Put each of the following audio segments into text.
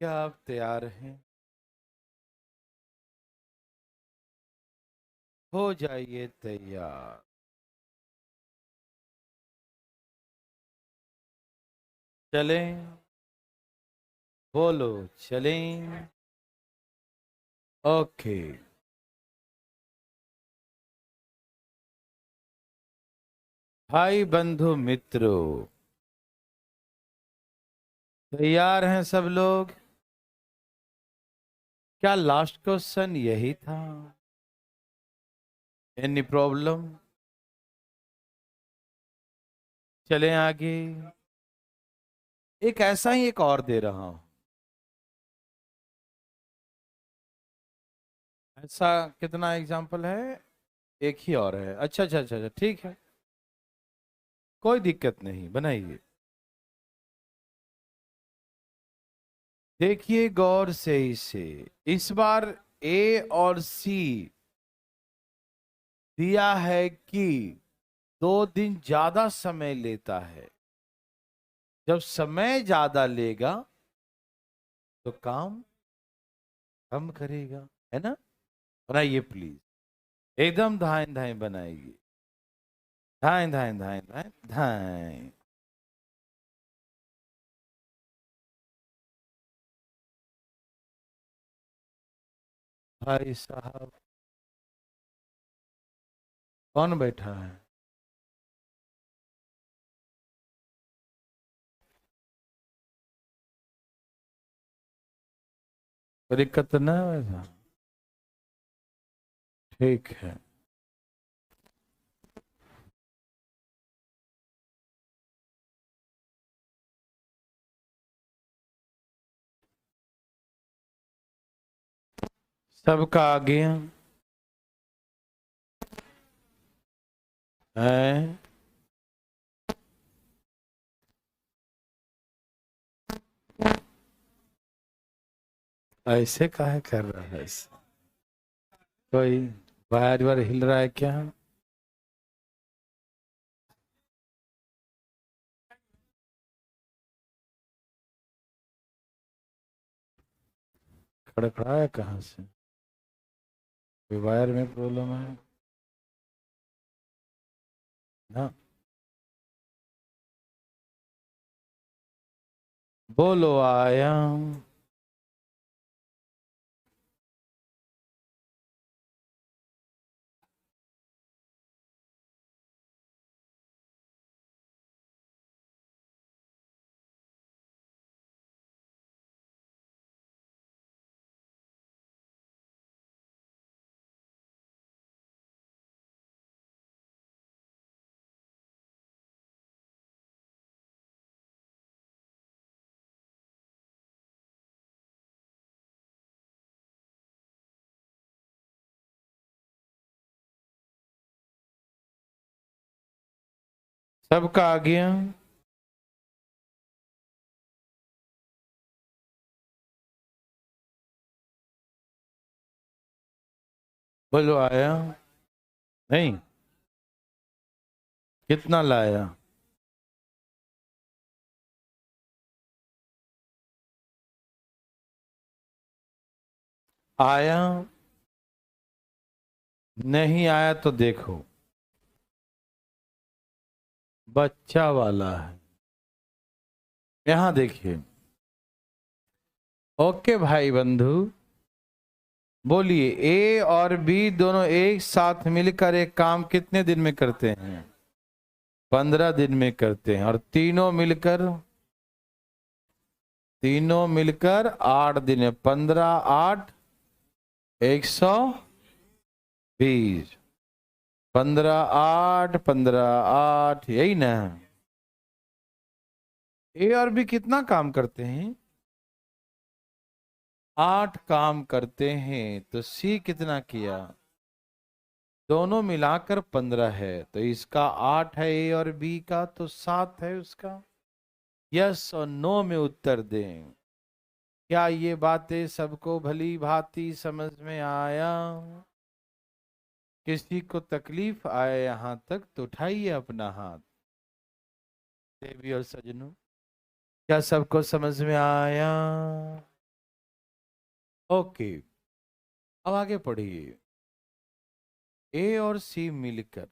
क्या आप तैयार हैं? हो जाइए तैयार। चलें। बोलो। चलें। ओके। भाई बंधु मित्रों, तैयार हैं सब लोग? क्या लास्ट क्वेश्चन यही था? Any problem? चलें आगे। एक ऐसा ही एक और दे रहा हूं। ऐसा कितना एग्जाम्पल है? एक ही और है। अच्छा अच्छा अच्छा अच्छा, ठीक है। कोई दिक्कत नहीं, बनाइए। देखिए गौर से इसे। इस बार ए और सी दिया है कि 2 दिन ज्यादा समय लेता है। जब समय ज्यादा लेगा तो काम कम करेगा, है ना? बनाइए प्लीज। एकदम धाए धाए बनाइए। धाए धाए धाए धाए धाए। भाई साहब, कौन बैठा है? कोई दिक्कत तो नहीं है? ठीक है। सबका आगे है। ऐसे काहे कर रहा है ऐसे? कोई वायर वायर हिल रहा है क्या? खड़खड़ाया कहाँ से? कोई वायर में प्रॉब्लम है ना? बोलो आया। सबका आ गया। बोलो आया। नहीं, कितना लाया? आया। नहीं आया तो देखो, बच्चा वाला है। यहां देखिए। ओके भाई बंधु, बोलिए। ए और बी दोनों एक साथ मिलकर एक काम कितने दिन में करते हैं? 15 दिन में करते हैं। और तीनों मिलकर 8 दिन में। 15 8 120। 15 8 यही ना? ए और बी कितना काम करते हैं? 8 काम करते हैं। तो सी कितना किया? दोनों मिलाकर 15 है, तो इसका 8 है ए और बी का, तो 7 है उसका। यस और नो में उत्तर दें। क्या ये बातें सबको भली भांति समझ में आया? किसी को तकलीफ आए यहां तक तो उठाइए अपना हाथ। देवी और सजनों, क्या सबको समझ में आया? ओके, अब आगे पढ़िए। ए और सी मिलकर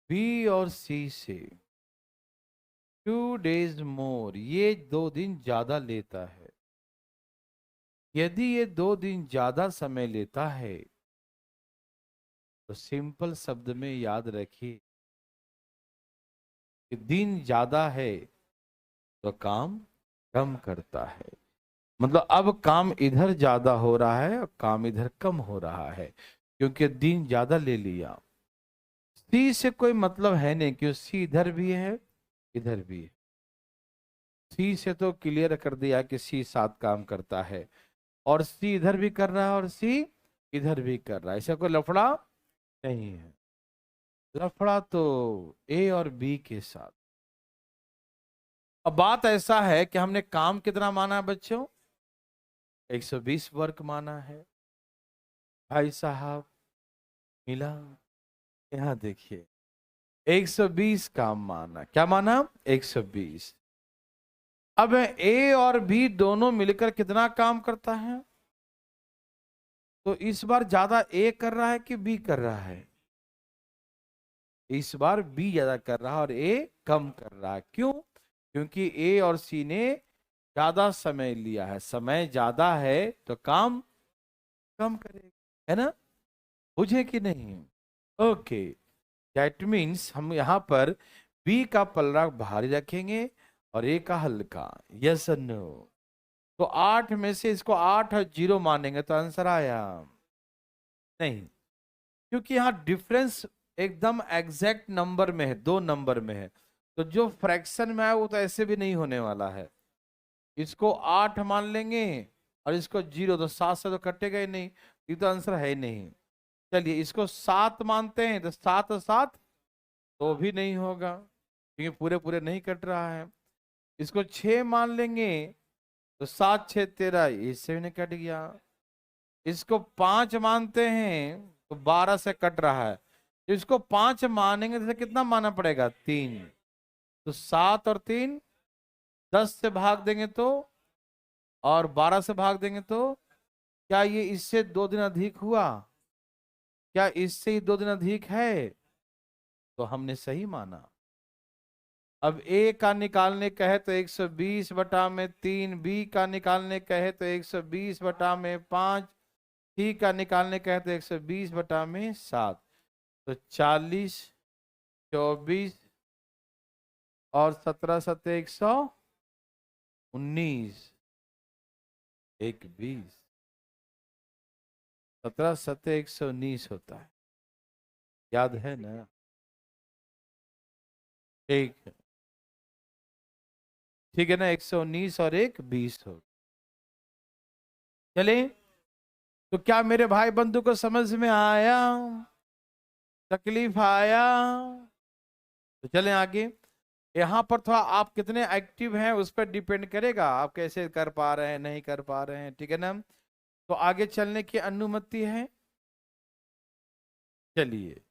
बी और सी से 2 days मोर, ये 2 दिन ज्यादा लेता है। यदि ये 2 दिन ज्यादा समय लेता है तो सिंपल शब्द में याद रखिए कि दिन ज्यादा है तो काम कम करता है। मतलब अब काम इधर ज्यादा हो रहा है और काम इधर कम हो रहा है, क्योंकि दिन ज्यादा ले लिया। सी से कोई मतलब है नहीं, क्यों सी इधर भी है इधर भी है। सी से तो क्लियर कर दिया कि सी 7 काम करता है, और सी इधर भी कर रहा है और सी इधर भी कर रहा है, ऐसा कोई लफड़ा नहीं है। लफड़ा तो ए और बी के साथ। अब बात ऐसा है कि हमने काम कितना माना है बच्चों? 120 वर्ग माना है। भाई साहब मिला? यहाँ देखिए, 120 काम माना। क्या माना? 120। अब ए और बी दोनों मिलकर कितना काम करता है? तो इस बार ज्यादा ए कर रहा है कि बी कर रहा है? इस बार बी ज्यादा कर रहा है और ए कम कर रहा है। क्यों? क्योंकि ए और सी ने ज्यादा समय लिया है। समय ज्यादा है तो काम कम करेगा, है ना? बुझे कि नहीं? ओके, दैट मीन्स हम यहां पर बी का पलड़ा भारी रखेंगे और ए का हल्का। यस और नो? तो 8 में से इसको 8 और 0 मानेंगे तो आंसर आया? नहीं, क्योंकि यहाँ डिफरेंस एकदम एग्जैक्ट नंबर में है, 2 नंबर में है। तो जो फ्रैक्शन में है वो तो ऐसे भी नहीं होने वाला है। इसको 8 मान लेंगे और इसको 0, तो 7 से तो कटेगा ही नहीं, ये तो आंसर है ही नहीं। चलिए इसको 7 मानते हैं, तो 7 और 7 तो भी नहीं होगा, क्योंकि पूरे पूरे नहीं कट रहा है। इसको 6 मान लेंगे तो 7 6 13, इससे भी नहीं कट गया। इसको 5 मानते हैं तो 12 से कट रहा है। इसको 5 मानेंगे तो कितना मानना पड़ेगा? 3। तो 7 और 3 10 से भाग देंगे तो, और 12 से भाग देंगे तो, क्या ये इससे 2 दिन अधिक हुआ? क्या इससे ही 2 दिन अधिक है? तो हमने सही माना। अब ए का निकालने कहे तो 120 बटा में 3, बी का निकालने कहे तो 120 बटा में 5, सी का निकालने कहे तो 120 बटा में 7। तो 40, 24 और 17 सत्ते 119, एक 20, 17 सत्ते 119 होता है। याद है ना? ठीक है, ठीक है ना? 119 और एक 20 हो। चले, तो क्या मेरे भाई बंधु को समझ में आया? तकलीफ आया? तो चलें आगे। यहाँ पर थोड़ा आप कितने एक्टिव हैं उस पर डिपेंड करेगा, आप कैसे कर पा रहे हैं नहीं कर पा रहे हैं, ठीक है ना? तो आगे चलने की अनुमति है? चलिए,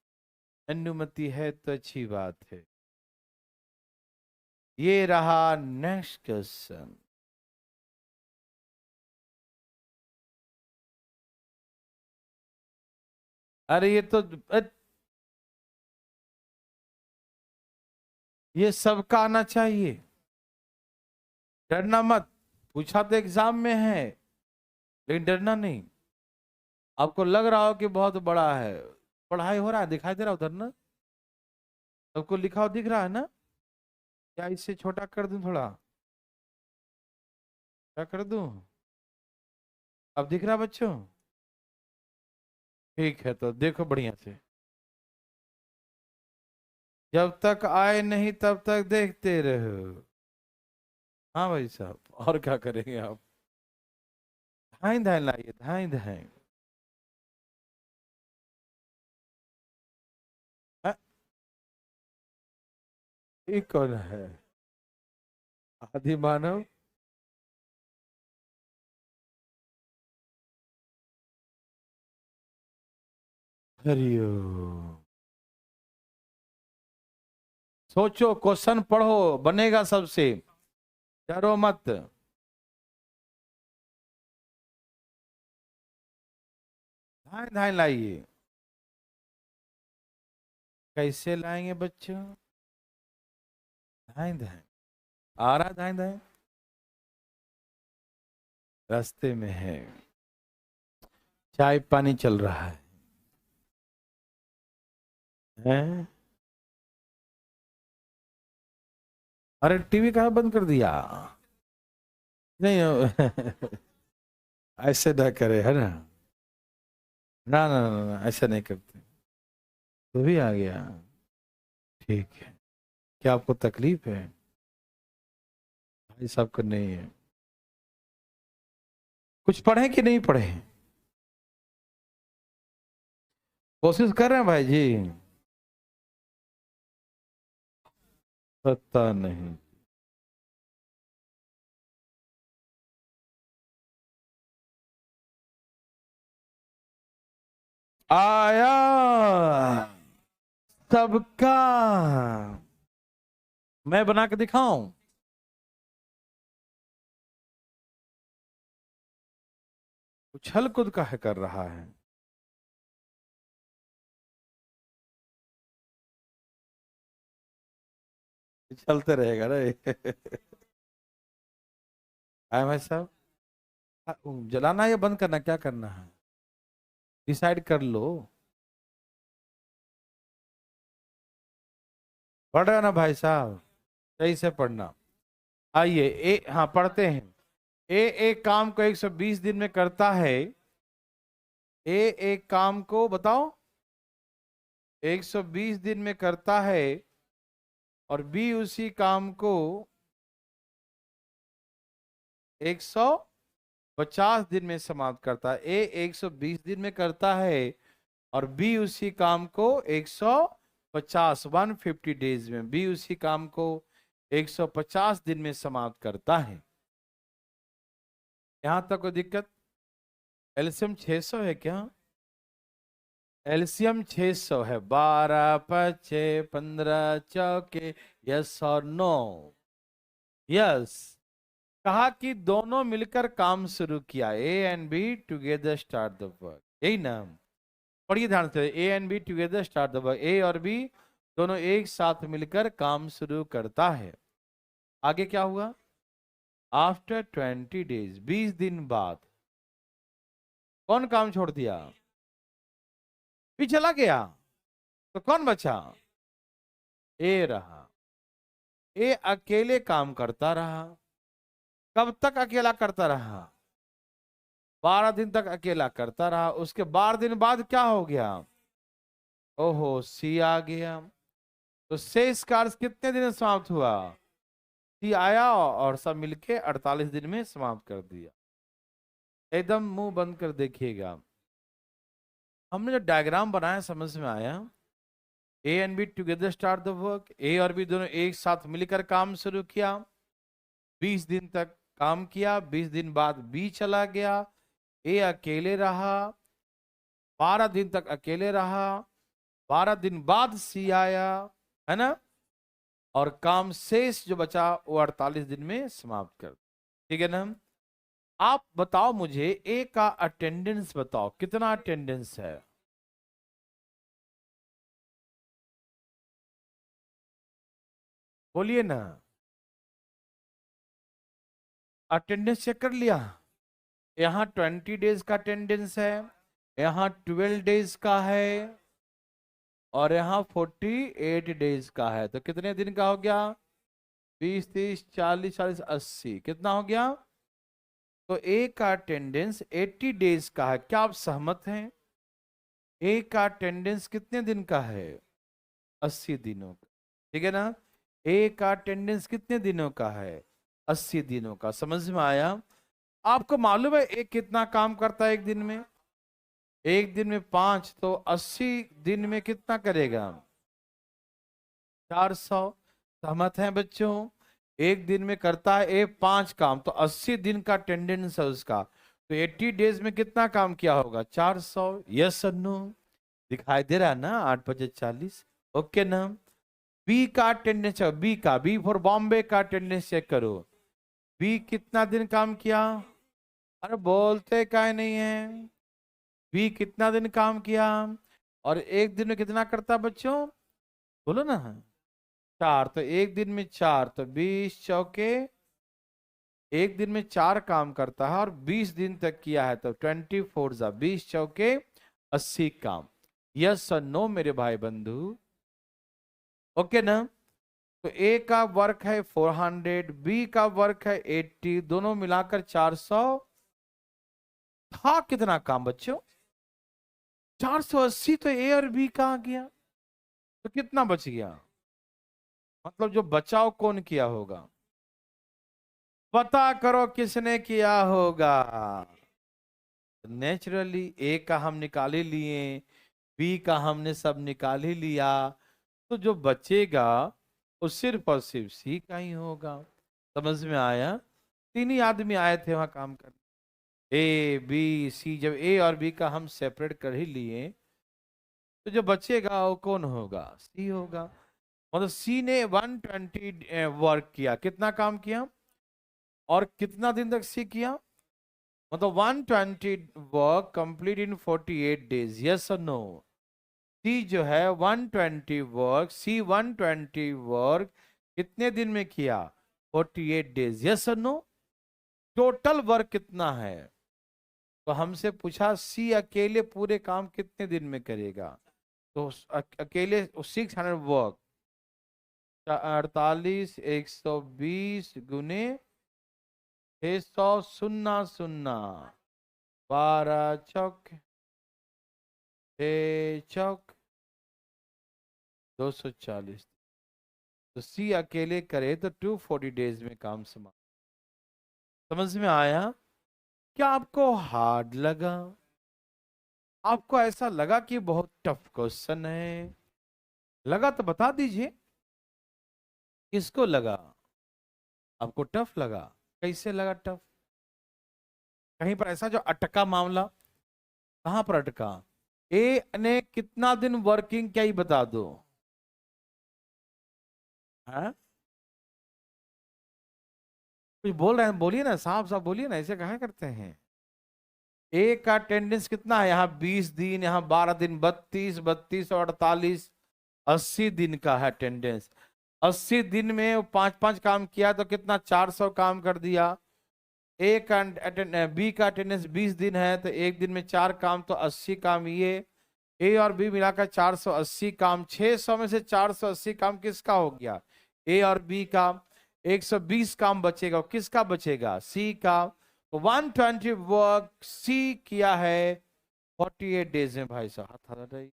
अनुमति है तो अच्छी बात है। ये रहा नेक्स्ट क्वेश्चन। अरे ये तो ये सबका आना चाहिए, डरना मत। पूछा तो एग्जाम में है, लेकिन डरना नहीं। आपको लग रहा हो कि बहुत बड़ा है, पढ़ाई हो रहा है, दिखाई दे रहा उधर ना? सबको लिखा हुआ दिख रहा है ना? क्या इससे छोटा कर दूं थोड़ा? क्या कर दूं? अब दिख रहा बच्चों? ठीक है, तो देखो बढ़िया से। जब तक आए नहीं तब तक देखते रहो। हाँ भाई साहब, और क्या करेंगे आप? धाई धाई लाइए, धाई धाई। ये कौन है? आदि मानव? हरिओम। सोचो, क्वेश्चन पढ़ो, बनेगा सबसे। डरो मत। धाए धाए लाइए। कैसे लाएंगे बच्चों? धाए धाए आ रहा, धाए धाए रास्ते में है। चाय पानी चल रहा है? अरे टीवी कहाँ बंद कर दिया? नहीं ऐसे ना करे, है ना? ना ना ना, ना ऐसा नहीं करते। तो भी आ गया, ठीक है। क्या आपको तकलीफ है? भाई साहब को नहीं है। कुछ पढ़े कि नहीं पढ़े? कोशिश कर रहे हैं भाई जी? पता नहीं। आया सबका। मैं बना के दिखाऊं? उछल कूद का है कर रहा है। चलते रहेगा रे आए भाई साहब, जलाना या बंद करना, क्या करना है? डिसाइड कर लो। पढ़ रहे हो ना भाई साहब? सही से पढ़ना। आइए, ए हाँ पढ़ते हैं। ए एक काम को 120 दिन में करता है। ए एक काम को बताओ 120 दिन में करता है, और बी उसी काम को 150 दिन में समाप्त करता है। ए 120 दिन में करता है और बी उसी काम को 150 150 डेज में, बी उसी काम को 150 दिन में समाप्त करता है। यहां तक कोई दिक्कत? एलसीएम 600 है क्या? एलसीएम 600 है। 12 5 15 चौके, यस और नो? यस। कहा कि दोनों मिलकर काम शुरू किया। A and B together start the work, यही ना? पढ़िए ध्यान से। A and B together start the work. A और बी दोनों एक साथ मिलकर काम शुरू करता है। आगे क्या हुआ? आफ्टर 20 डेज, 20 दिन बाद कौन काम छोड़ दिया? बी चला गया, तो कौन बचा? ए रहा। ए अकेले काम करता रहा। कब तक अकेला करता रहा? 12 दिन तक अकेला करता रहा। उसके 12 दिन बाद क्या हो गया? ओहो, सी आ गया। तो शेष कार्य कितने दिन में समाप्त हुआ? सी आया और सब मिलके 48 दिन में समाप्त कर दिया। एकदम मुंह बंद कर देखिएगा। हमने जो डायग्राम बनाया समझ में आया? A and B together start the work. A और बी दोनों एक साथ मिलकर काम शुरू किया। 20 दिन तक काम किया। 20 दिन बाद बी चला गया। ए अकेले रहा। 12 दिन तक अकेले रहा। 12 दिन बाद सी आया, है ना? और काम शेष जो बचा वो 48 दिन में समाप्त कर। ठीक है ना? आप बताओ मुझे, ए का अटेंडेंस बताओ, कितना अटेंडेंस है? बोलिए ना। अटेंडेंस चेक कर लिया? यहाँ 20 डेज का अटेंडेंस है, यहाँ 12 डेज का है, और यहाँ 48 डेज का है। तो कितने दिन का हो गया? 20 30 40 40 80, कितना हो गया? तो ए का अटेंडेंस 80 डेज का है। क्या आप सहमत हैं? ए का अटेंडेंस कितने दिन का है? 80 दिनों का। ठीक है ना? ए का अटेंडेंस कितने दिनों का है? 80 दिनों का। समझ में आया? आपको मालूम है ए कितना काम करता है एक दिन में? एक दिन में 5, तो 80 दिन में कितना करेगा? 400। सहमत हैं बच्चों? एक दिन में करता है ए 5 काम, तो 80 दिन का अटेंडेंस है उसका। तो 80 डेज में कितना काम किया होगा? 400। यस और नो? दिखाई दे रहा है ना? 8 बजे 40। ओके ना? बी का अटेंडेंस, बी का, बी फॉर बॉम्बे का अटेंडेंस चेक करो। बी कितना दिन काम किया? अरे बोलते काहे नहीं है? बी कितना दिन काम किया, और एक दिन में कितना करता बच्चों, बोलो ना। 4, तो एक दिन में 4, तो 20 चौके, एक दिन में 4 काम करता है और 20 दिन तक किया है, तो 24 20 चौके 80 काम। यस और नो मेरे भाई बंधु, ओके ना। तो ए का वर्क है 400, बी का वर्क है 80, दोनों मिलाकर 400। था कितना काम बच्चों, 480। तो ए और बी कहाँ गया, तो कितना बच गया, मतलब जो बचाव कौन किया होगा, पता करो किसने किया होगा। नेचुरली ए का हम निकाल ही लिए, बी का हमने सब निकाल ही लिया, तो जो बचेगा वो सिर्फ और सिर्फ सी का ही होगा। समझ में आया। 3 ही आदमी आए थे वहां काम करने, ए बी सी। जब ए और बी का हम सेपरेट कर ही लिए, तो जो बचेगा वो कौन होगा, सी होगा। मतलब सी ने 120 वर्क किया, कितना काम किया, और कितना दिन तक सी किया, मतलब 120 work complete in 48 days, yes और नो। सी जो है 120 वर्क, सी 120 वर्क कितने दिन में किया, 48 डेज, यस और नो। टोटल वर्क कितना है, तो हमसे पूछा सी अकेले पूरे काम कितने दिन में करेगा, तो अकेले 600 वर्क, 48 120 गुने 600, 0 0, 12 चौक 6 चौक 240। तो सी अकेले करे तो 240 डेज में काम समाप्त। समझ में आया। क्या आपको हार्ड लगा, आपको ऐसा लगा कि बहुत टफ क्वेश्चन है, लगा तो बता दीजिए, किसको लगा, आपको टफ लगा, कैसे लगा टफ, कहीं पर ऐसा जो अटका मामला, कहां पर अटका, ए ने कितना दिन वर्किंग क्या ही बता दो, हाँ? कुछ बोल रहे हैं, बोलिए ना, साफ साफ बोलिए ना, ऐसे कहा करते हैं। ए का अटेंडेंस कितना है, यहाँ 20 दिन, यहाँ 12 दिन, 32 32 और 48, 80 दिन का है अटेंडेंस। 80 दिन में वो 5 5 काम किया, तो कितना, 400 काम कर दिया। ए का बी का अटेंडेंस 20 दिन है, तो एक दिन में 4 काम, तो 80 काम ये। ए और बी मिलाकर 480 काम, 600 में से 480 काम किसका हो गया, ए और बी का। 120 काम बचेगा, किसका बचेगा, सी का। तो 120 वर्क सी किया है 48 डेज में, भाई साहब हाथ हटाइए।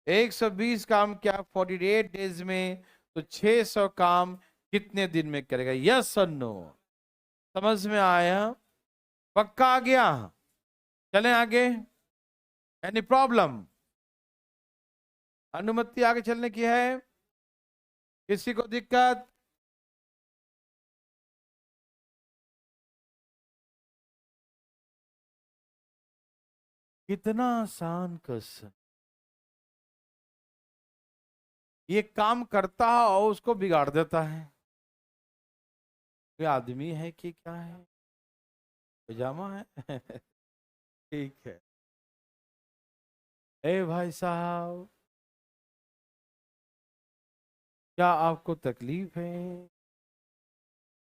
120 काम क्या 48 डेज में, तो 600 काम कितने दिन में करेगा, यस और नो। समझ में आया, पक्का आ गया। चलें आगे, एनी प्रॉब्लम, अनुमति आगे चलने की है, किसी को दिक्कत। कितना आसान क्वेश्चन, ये काम करता है और उसको बिगाड़ देता है। ये आदमी है कि क्या है, पजामा है ठीक है। ए भाई साहब, क्या आपको तकलीफ है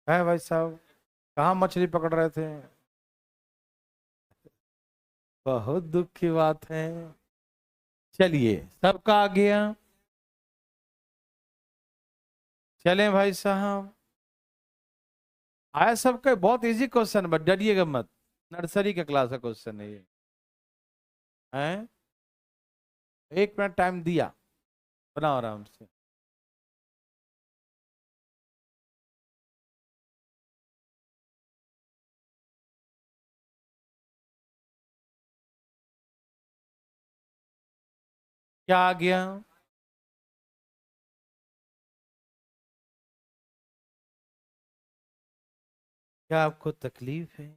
भाई साहब, कहाँ मछली पकड़ रहे थे, बहुत दुख की बात है। चलिए सबका आ गया, चलें भाई साहब। आया सबका, बहुत इजी क्वेश्चन, बट डरिएगा मत, नर्सरी का क्लास का क्वेश्चन है ये, है। 1 मिनट टाइम दिया, बनाओ आराम से। क्या आ गया, क्या आपको तकलीफ है,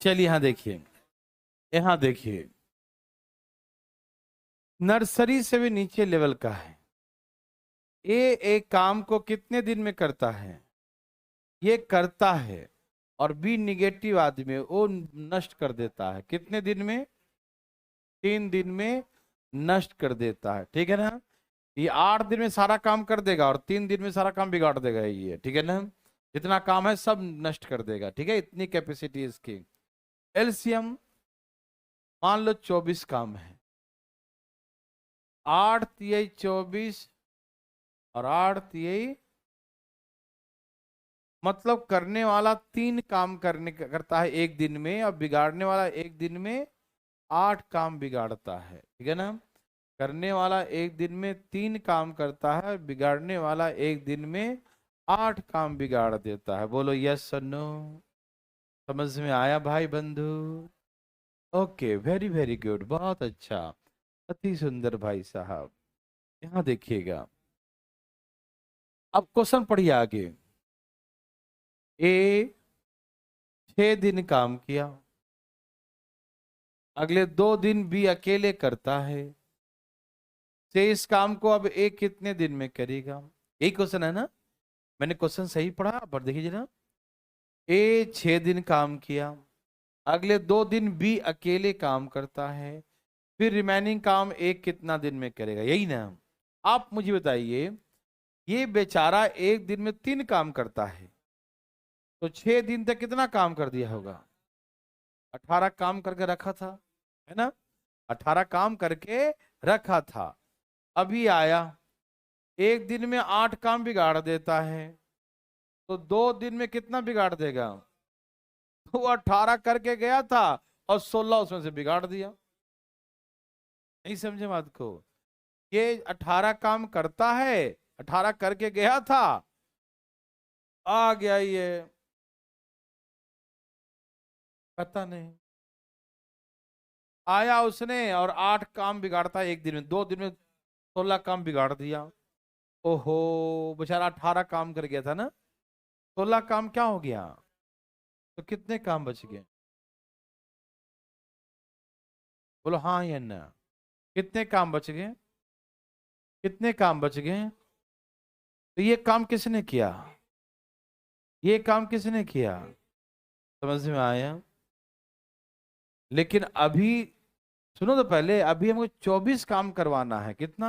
चलिए हाँ देखिए, यहां देखिए, नर्सरी से भी नीचे लेवल का है। ए एक काम को कितने दिन में करता है? ये करता है, और बी निगेटिव आदमी है, वो नष्ट कर देता है। कितने दिन में? 3 दिन में नष्ट कर देता है, ठीक है ना। ये 8 दिन में सारा काम कर देगा और 3 दिन में सारा काम बिगाड़ देगा ये, ठीक है ना। जितना काम है सब नष्ट कर देगा, ठीक है, इतनी कैपेसिटी है इसकी। एलसीएम मान लो 24 काम है, 8 × 3 = 24 और 8 × 3 मतलब करने वाला 3 काम करता है एक दिन में, और बिगाड़ने वाला एक दिन में 8 काम बिगाड़ता है, ठीक है ना। करने वाला एक दिन में 3 काम करता है, बिगाड़ने वाला एक दिन में 8 काम बिगाड़ देता है। बोलो यस और नो। समझ में आया भाई बंधु? ओके, वेरी वेरी गुड, बहुत अच्छा, अति सुंदर भाई साहब। यहाँ देखिएगा, अब क्वेश्चन पढ़िए आगे। ए 6 दिन काम किया, अगले 2 दिन बी अकेले करता है, से इस काम को अब ए कितने दिन में करेगा? यही क्वेश्चन है ना? मैंने क्वेश्चन सही पढ़ा? पर देखिए जरा, ए 6 दिन काम किया, अगले 2 दिन बी अकेले काम करता है, फिर रिमेनिंग काम ए कितना दिन में करेगा? यही ना। आप मुझे बताइए, ये बेचारा एक दिन में 3 काम करता है, तो 6 दिन तक कितना काम कर दिया होगा? 18 काम करके रखा था, है ना। 18 काम करके रखा था। अभी आया, एक दिन में 8 काम बिगाड़ देता है, तो 2 दिन में कितना बिगाड़ देगा? तो वो 18 करके गया था और 16 उसमें से बिगाड़ दिया। नहीं समझे बात को? ये 18 काम करता है, 18 करके गया था, आ गया ये, पता नहीं, आया उसने और 8 काम बिगाड़ता है एक दिन में, 2 दिन में 16 काम बिगाड़ दिया। ओहो, बेचारा 18 काम कर गया था ना, 16 काम क्या हो गया? तो कितने काम बच गए? बोलो हाँ या ना। कितने काम बच गए? कितने काम बच गए? तो ये काम किसने किया? ये काम किसने किया? समझ में आया? लेकिन अभी सुनो तो पहले, अभी हमको 24 काम करवाना है। कितना?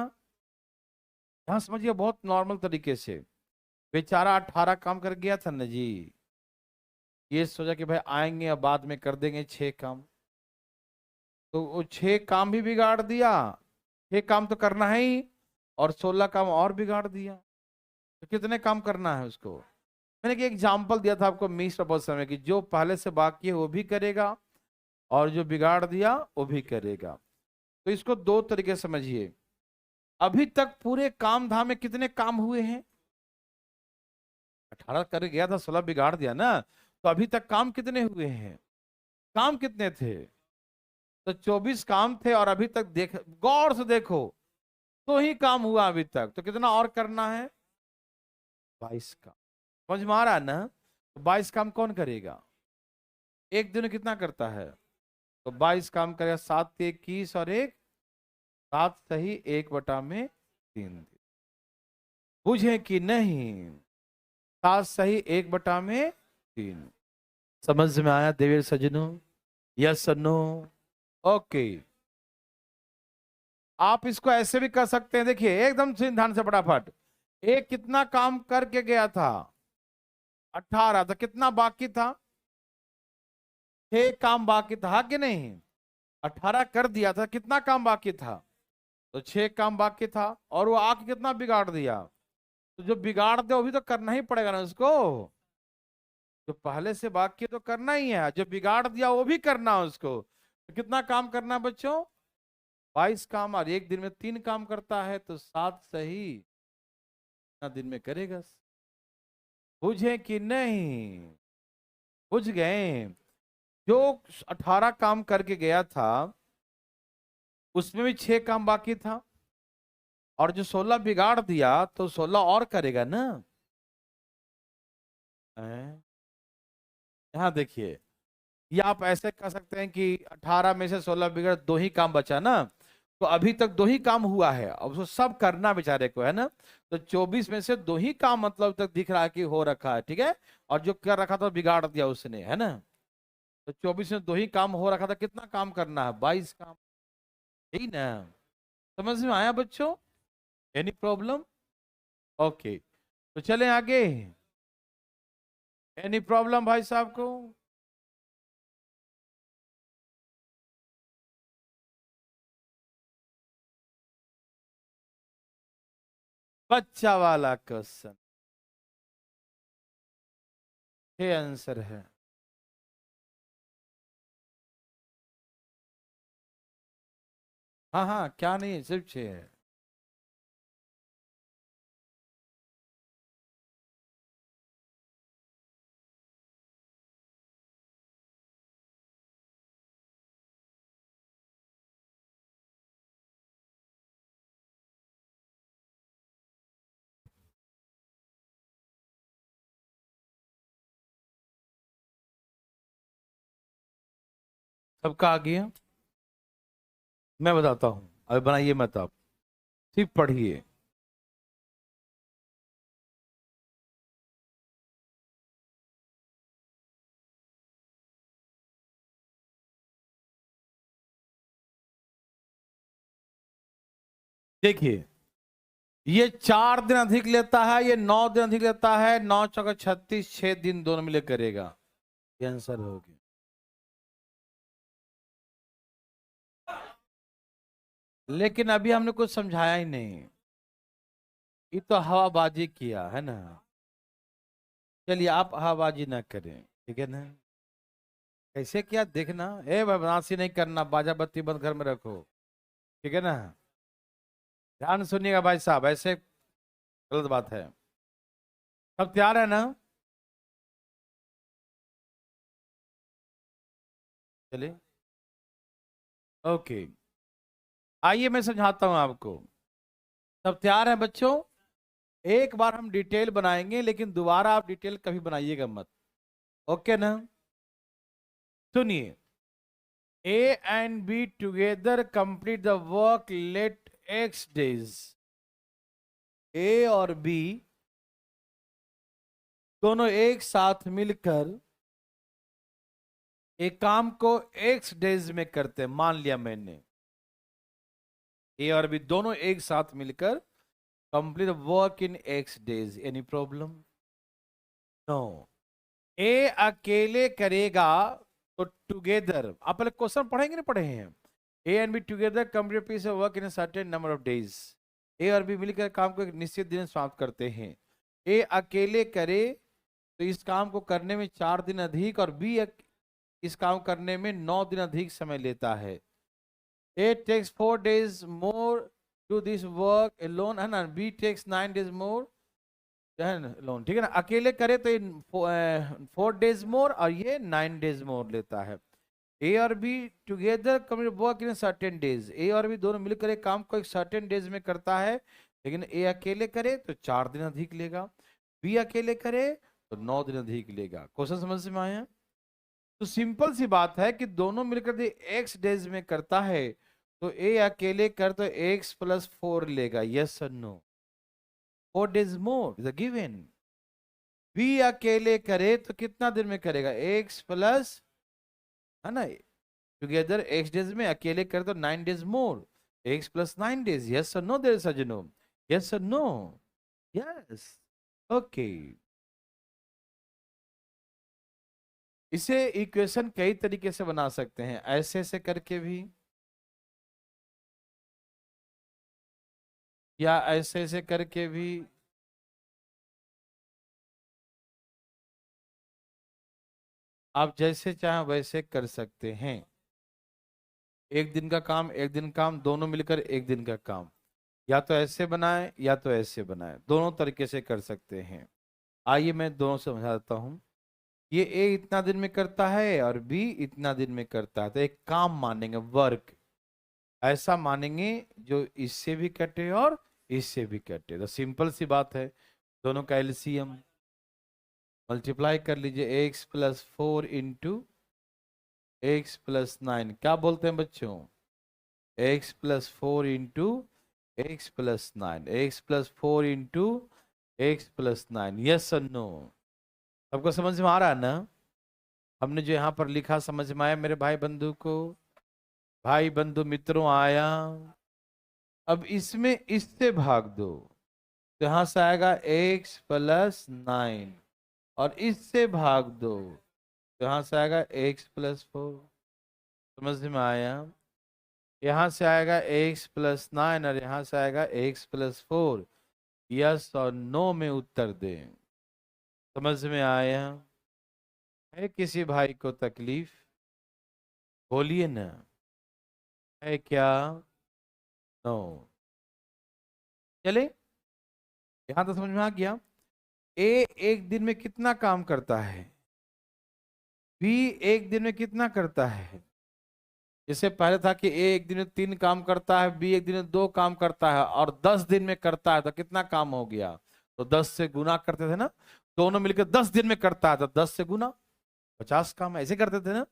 हाँ समझिए, बहुत नॉर्मल तरीके से। बेचारा 18 काम कर गया था ना जी, ये सोचा कि भाई आएंगे और बाद में कर देंगे 6 काम, तो वो 6 काम भी बिगाड़ दिया। 6 काम तो करना है ही, और 16 काम और बिगाड़ दिया। तो कितने काम करना है उसको? मैंने एक एग्जाम्पल दिया था आपको मिश्र बहुत समय की, जो पहले से बाकी है वो भी करेगा, और जो बिगाड़ दिया वो भी करेगा। तो इसको 2 तरीके से समझिए। अभी तक पूरे काम धाम में कितने काम हुए हैं? 18 कर गया था, 16 बिगाड़ दिया ना, तो अभी तक काम कितने हुए हैं? काम कितने थे? तो 24 काम थे, और अभी तक देख, गौर से देखो, तो ही काम हुआ अभी तक, तो कितना और करना है? 22 काम। समझ में आ रहा है ना? तो 22 काम कौन करेगा? एक दिन में कितना करता है? तो 22 काम करेगा, 7 × 21 और 1, 7 सही 1/3 बुझे कि नहीं? 7 सही 1/3। समझ में आया देवी सजनों? Yes no? ओके। आप इसको ऐसे भी कर सकते हैं, देखिए एकदम से ध्यान से फटाफट। एक कितना काम करके गया था? 18, तो कितना बाकी था? 6 काम बाकी था कि नहीं? 18 कर दिया था, कितना काम बाकी था? तो 6 काम बाकी था, और वो आके कितना बिगाड़ दिया? तो जो बिगाड़ दे वो भी तो करना ही पड़ेगा ना उसको। जो पहले से बाकी है तो करना ही है, जो बिगाड़ दिया वो भी करना है उसको। तो कितना काम करना है बच्चों? 22 काम, और एक दिन में 3 काम करता है, तो 7 सही कितना दिन में करेगा? बुझे कि नहीं? बुझ गए? जो 18 काम करके गया था, उसमें भी 6 काम बाकी था, और जो 16 बिगाड़ दिया, तो 16 और करेगा ना। हैं? यहाँ देखिए, या आप ऐसे कर सकते हैं कि 18 में से 16 बिगड़, 2 ही काम बचा ना, तो अभी तक 2 ही काम हुआ है, अब उसको सब करना बेचारे को, है ना। तो 24 में से 2 ही काम मतलब तक दिख रहा है कि हो रखा है, ठीक है। और जो कर रखा था बिगाड़ दिया उसने, है ना। तो 24 में 2 ही काम हो रखा था, कितना काम करना है, 22 काम, यही ना। समझ में आया बच्चों? Any problem? ओके, तो चलें आगे। एनी प्रॉब्लम भाई साहब को? बच्चा वाला क्वेश्चन, ये आंसर है। हाँ हाँ, क्या नहीं है, सिर्फ 6 है। सबका आ गया? मैं बताता हूँ, अभी बनाइए मत आप, सिर्फ पढ़िए। देखिए, ये 4 दिन अधिक लेता है, ये 9 दिन अधिक लेता है, 9 चौका 36, 6 दिन दोनों मिले करेगा, ये आंसर हो गया। लेकिन अभी हमने कुछ समझाया ही नहीं, ये तो हवाबाजी किया है ना। चलिए आप हवाबाजी ना करें, ठीक है ना। कैसे किया देखना, ए बदमाशी नहीं करना, बाजा बत्ती बंद घर में रखो, ठीक है ना। ध्यान सुनिएगा भाई साहब, ऐसे गलत बात है। सब तैयार है ना? चलिए, ओके, आइए मैं समझाता हूं आपको। सब तैयार है बच्चों? एक बार हम डिटेल बनाएंगे, लेकिन दोबारा आप डिटेल कभी बनाइएगा मत, ओके ना। सुनिए, A and B together complete the work let X days. A और बी दोनों एक साथ मिलकर एक काम को एक्स डेज में करते हैं, मान लिया मैंने। ए और बी दोनों एक साथ मिलकर complete work in X days, any problem? No. A अकेले करेगा तो टुगेदर, आप पहले क्वेश्चन पढ़ेंगे ना, पढ़े हैं। A and B together complete piece of work in a certain number of days. A और बी मिलकर काम को एक निश्चित दिन में समाप्त करते हैं। ए अकेले करे तो इस काम को करने में 4 दिन अधिक, और बी इस काम करने में 9 दिन अधिक समय लेता है। A takes 4 days more to this work alone, है ना। B takes 9 days more alone, ठीक है ना। अकेले करे तो ये 4 days मोर, और ये 9 days मोर लेता है। ए और B together commit work in certain days. A और बी दोनों मिलकर एक काम को एक सर्टेन डेज में करता है, लेकिन ए अकेले करे तो 4 दिन अधिक लेगा, बी अकेले करे तो 9 दिन अधिक लेगा। क्वेश्चन समझ में आया? तो सिंपल सी बात है कि दोनों मिलकर एक्स डेज में करता है, तो ए अकेले कर तो x+4 लेगा, यस और no. 4 days more is a given. B अकेले करे तो कितना दिन में करेगा, एक्स प्लस, है ना, टुगेदर एक्स डेज में, अकेले करे तो 9 days मोर, x+9 days, यस और नो देयर सजनो, यस और नो? Yes, okay. इसे इक्वेशन कई तरीके से बना सकते हैं, ऐसे ऐसे करके भी, या ऐसे ऐसे करके भी, आप जैसे चाहें वैसे कर सकते हैं। एक दिन का काम, एक दिन काम, दोनों मिलकर एक दिन का काम, या तो ऐसे बनाए या तो ऐसे बनाए, दोनों तरीके से कर सकते हैं। आइए मैं दोनों समझा देता हूँ। ये ए इतना दिन में करता है और बी इतना दिन में करता है, तो एक काम मानेंगे, वर्क ऐसा मानेंगे जो इससे भी कटे और इससे भी कटे। तो सिंपल सी बात है, दोनों का एलसीएम मल्टीप्लाई कर लीजिए, x+4 इंटू एक्स प्लस 9 क्या बोलते हैं बच्चों? X plus 4 into X plus 9, x plus 4 into X plus 9। Yes और नो? सबको समझ में आ रहा है ना? हमने जो यहाँ पर लिखा समझ में आया मेरे भाई बंधु को? भाई बंधु मित्रों आया? अब इसमें इससे भाग दो तो यहां से आएगा एक्स प्लस 9, और इससे भाग दो तो यहां से आएगा एक्स प्लस 4। समझ में आया? यहां से आएगा एक्स प्लस 9 और यहां से आएगा एक्स प्लस 4। यस और नो में उत्तर दें। समझ में आया? है किसी भाई को तकलीफ? बोलिए ना, है क्या? नो? चले, यहां तो समझ में आ गया। ए एक दिन में कितना काम करता है? बी एक दिन में कितना करता है? इससे पहले था कि ए एक दिन में 3 काम करता है, बी एक दिन में 2 काम करता है, और 10 दिन में करता है, तो कितना काम हो गया? तो 10 से गुना करते थे ना, दोनों मिलकर 10 दिन में करता है, तो 10 से गुना 50 काम, ऐसे करते थे ना।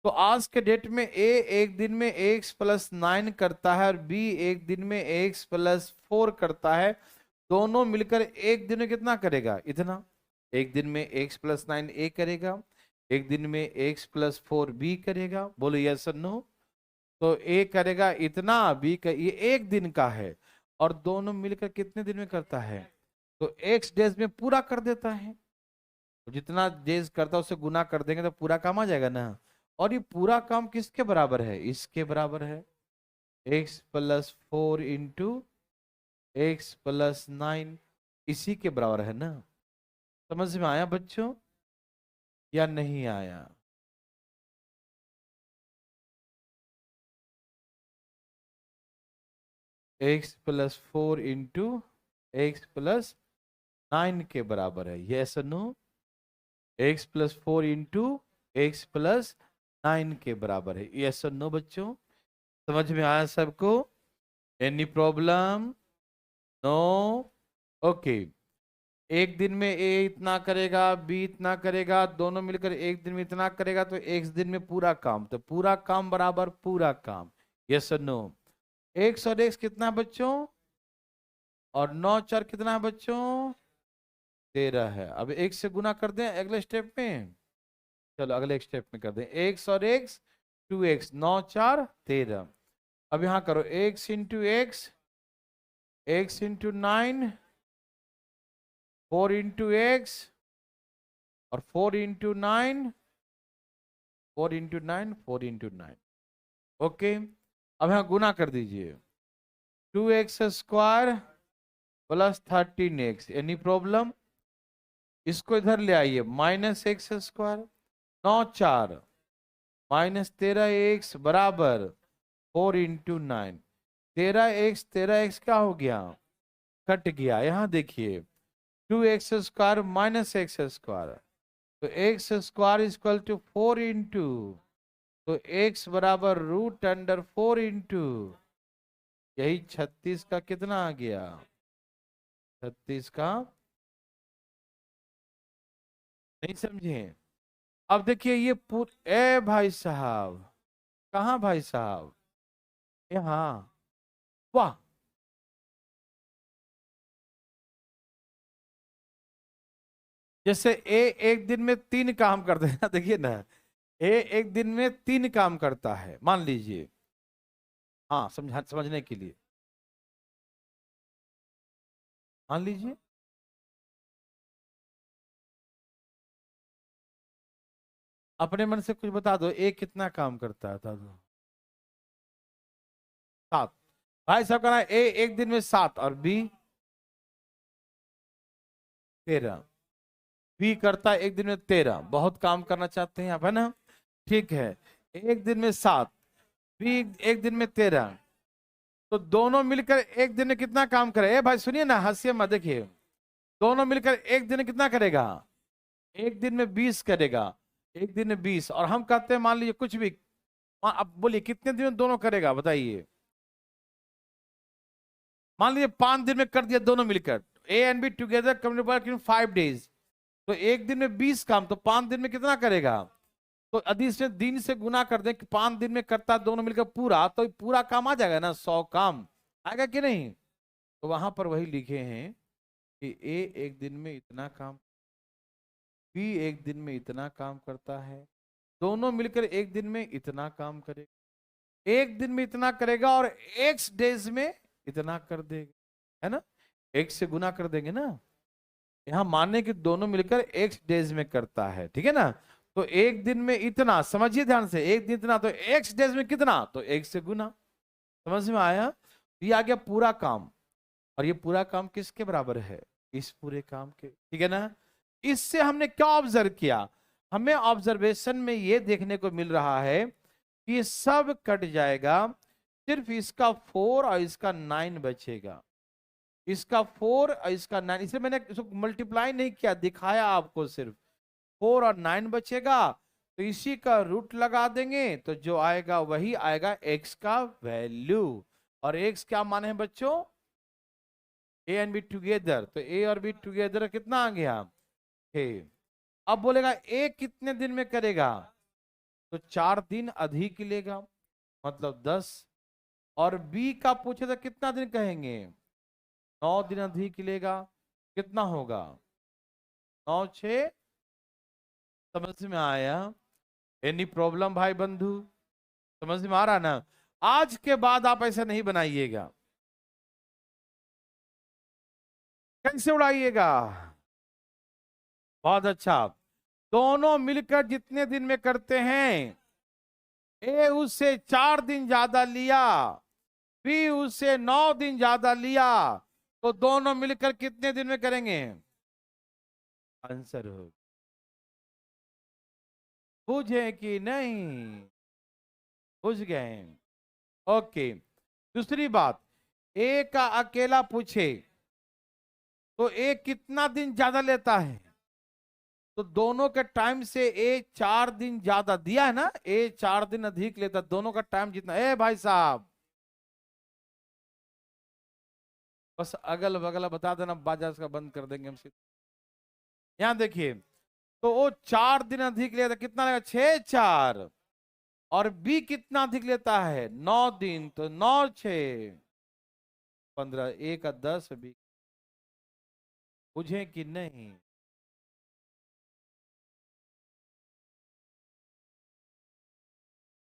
तो आज के डेट में ए एक दिन में एक्स प्लस 9 करता है और बी एक दिन में एक्स प्लस 4 करता है, दोनों मिलकर एक दिन में कितना करेगा? इतना। एक दिन में एक्स प्लस 9 ए करेगा, एक दिन में एक्स प्लस 4 बी करेगा। बोलो यस और नो? तो ए करेगा इतना, बी का ये एक दिन का है, और दोनों मिलकर कितने दिन में करता है? तो एक्स डेज में पूरा कर देता है। तो जितना डेज करता है उससे गुना कर देंगे तो पूरा काम आ जाएगा ना। और ये पूरा काम किसके बराबर है? इसके बराबर है। X plus 4 into X plus 9, इसी के बराबर है ना। समझ में आया बच्चों या नहीं आया? X plus 4 into X plus 9 के बराबर है। Yes no? X plus 4 into X plus 9 के बराबर है। यस नो बच्चों? समझ में आया सबको? Any problem? नो? ओके। एक दिन में ए इतना करेगा, बी इतना करेगा, दोनों मिलकर एक दिन में इतना करेगा, तो एक दिन में पूरा काम, तो पूरा काम बराबर पूरा काम। यस और नो? एक्स और एक्स कितना है बच्चों? और 9 4 कितना है बच्चों? 13 है। अब एक से गुना कर दें अगले स्टेप में। चलो अगले स्टेप में कर दें। एक्स और एक्स 2x, 9 4 13। अब यहां करो x into x, x into 9, 4 into x, और 4 इंटू 9, 4 इंटू 9, 4 इंटू 9। ओके। अब यहां गुना कर दीजिए। 2x square plus 13x, any problem? इसको इधर ले आइए, minus X square, 9 4 minus 13x बराबर 4 इंटू 9। 13x क्या हो गया? कट गया। यहां देखिए 2x square minus X square, तो X square equal to 4 into, तो x बराबर रूट अंडर 4 इंटू, यही 36 का कितना आ गया? 36 का, नहीं समझे? अब देखिए ये ए भाई साहब, कहा भाई साहब? यहाँ। वाह, जैसे ए एक दिन में 3 काम करते हैं ना, देखिए ना, ए एक दिन में 3 काम करता है मान लीजिए। हाँ, समझने के लिए मान लीजिए। अपने मन से कुछ बता दो, ए कितना काम करता है, बता दो। 7। भाई साहब कहना ए एक दिन में 7, और बी 13। बी करता है एक दिन में 13, बहुत काम करना चाहते हैं आप, है ना? ठीक है, एक दिन में 7, बी एक दिन में 13, तो दोनों मिलकर एक दिन में कितना काम करे? ए भाई सुनिए ना, हंसिए मत, देखिए दोनों मिलकर एक दिन में कितना करेगा? एक दिन में 20 करेगा, एक दिन में 20। और हम कहते हैं मान लीजिए कुछ भी, अब बोलिए कितने दिन में दोनों करेगा बताइए? मान लीजिए 5 दिन में कर दिया दोनों मिलकर, ए and B together communicate in 5 days, तो एक दिन में 20 काम, तो 5 दिन में कितना करेगा? तो यदि इसने दिन से गुना कर दे कि 5 दिन में करता है दोनों मिलकर पूरा, तो पूरा काम आ जाएगा ना, 100 काम आएगा कि नहीं। तो वहां पर वही लिखे हैं कि ए एक दिन में इतना काम, बी एक दिन में इतना काम करता है, दोनों मिलकर एक दिन में इतना काम करेगा, एक दिन में इतना करेगा और एक्स डेज में इतना कर देगा, है ना। एक से गुना कर देंगे ना, यहां माने कि दोनों मिलकर एक्स डेज में करता है, ठीक है ना। तो एक दिन में इतना, समझिए ध्यान से, एक दिन इतना, तो एक्स डेज में कितना, तो एक से गुना। समझ में आया। तो ये आ गया पूरा काम, और ये पूरा काम किसके बराबर है, इस पूरे काम के, ठीक है ना। इससे हमने क्या ऑब्जर्व किया, हमें ऑब्जर्वेशन में ये देखने को मिल रहा है कि ये सब कट जाएगा, सिर्फ इसका 4 और इसका 9 बचेगा, इसका 4 और इसका 9, इसे मैंने इसको मल्टीप्लाई नहीं किया, दिखाया आपको, सिर्फ 4 और 9 बचेगा, तो इसी का रूट लगा देंगे, तो जो आएगा वही आएगा एक्स का वैल्यू। और एक्स क्या माने हैं बच्चों, ए एंड बी टुगेदर, तो ए और बी टुगेदर कितना आ गया, 6। अब बोलेगा ए कितने दिन में करेगा, तो 4 दिन अधिक लेगा, मतलब 10। और बी का पूछे तो कितना दिन कहेंगे, 9 दिन अधिक लेगा, कितना होगा, 9 6। समझ में आया। एनी प्रॉब्लम भाई बंधु, समझ में आ रहा ना। आज के बाद आप ऐसा नहीं बनाइएगा, कैसे उड़ाइएगा, बहुत अच्छा। दोनों मिलकर जितने दिन में करते हैं, ए उससे 4 दिन ज्यादा लिया, बी उससे 9 दिन ज्यादा लिया, तो दोनों मिलकर कितने दिन में करेंगे, आंसर हो, बुझे कि नहीं, बुझ गए। ओके। दूसरी बात, ए का अकेला पूछे तो ए कितना दिन ज्यादा लेता है, तो दोनों के टाइम से ए 4 दिन ज्यादा दिया है ना, ए 4 दिन अधिक लेता, दोनों का टाइम जितना, ए भाई साहब बस अगल बगल बता देना, बाजार का बंद कर देंगे हम सीधे। यहां देखिए, तो वो 4 दिन अधिक लेता, कितना लेगा, 6 4। और बी कितना अधिक लेता है, 9 दिन, तो 9 6 15, ए का 10, बी, बुझे कि नहीं।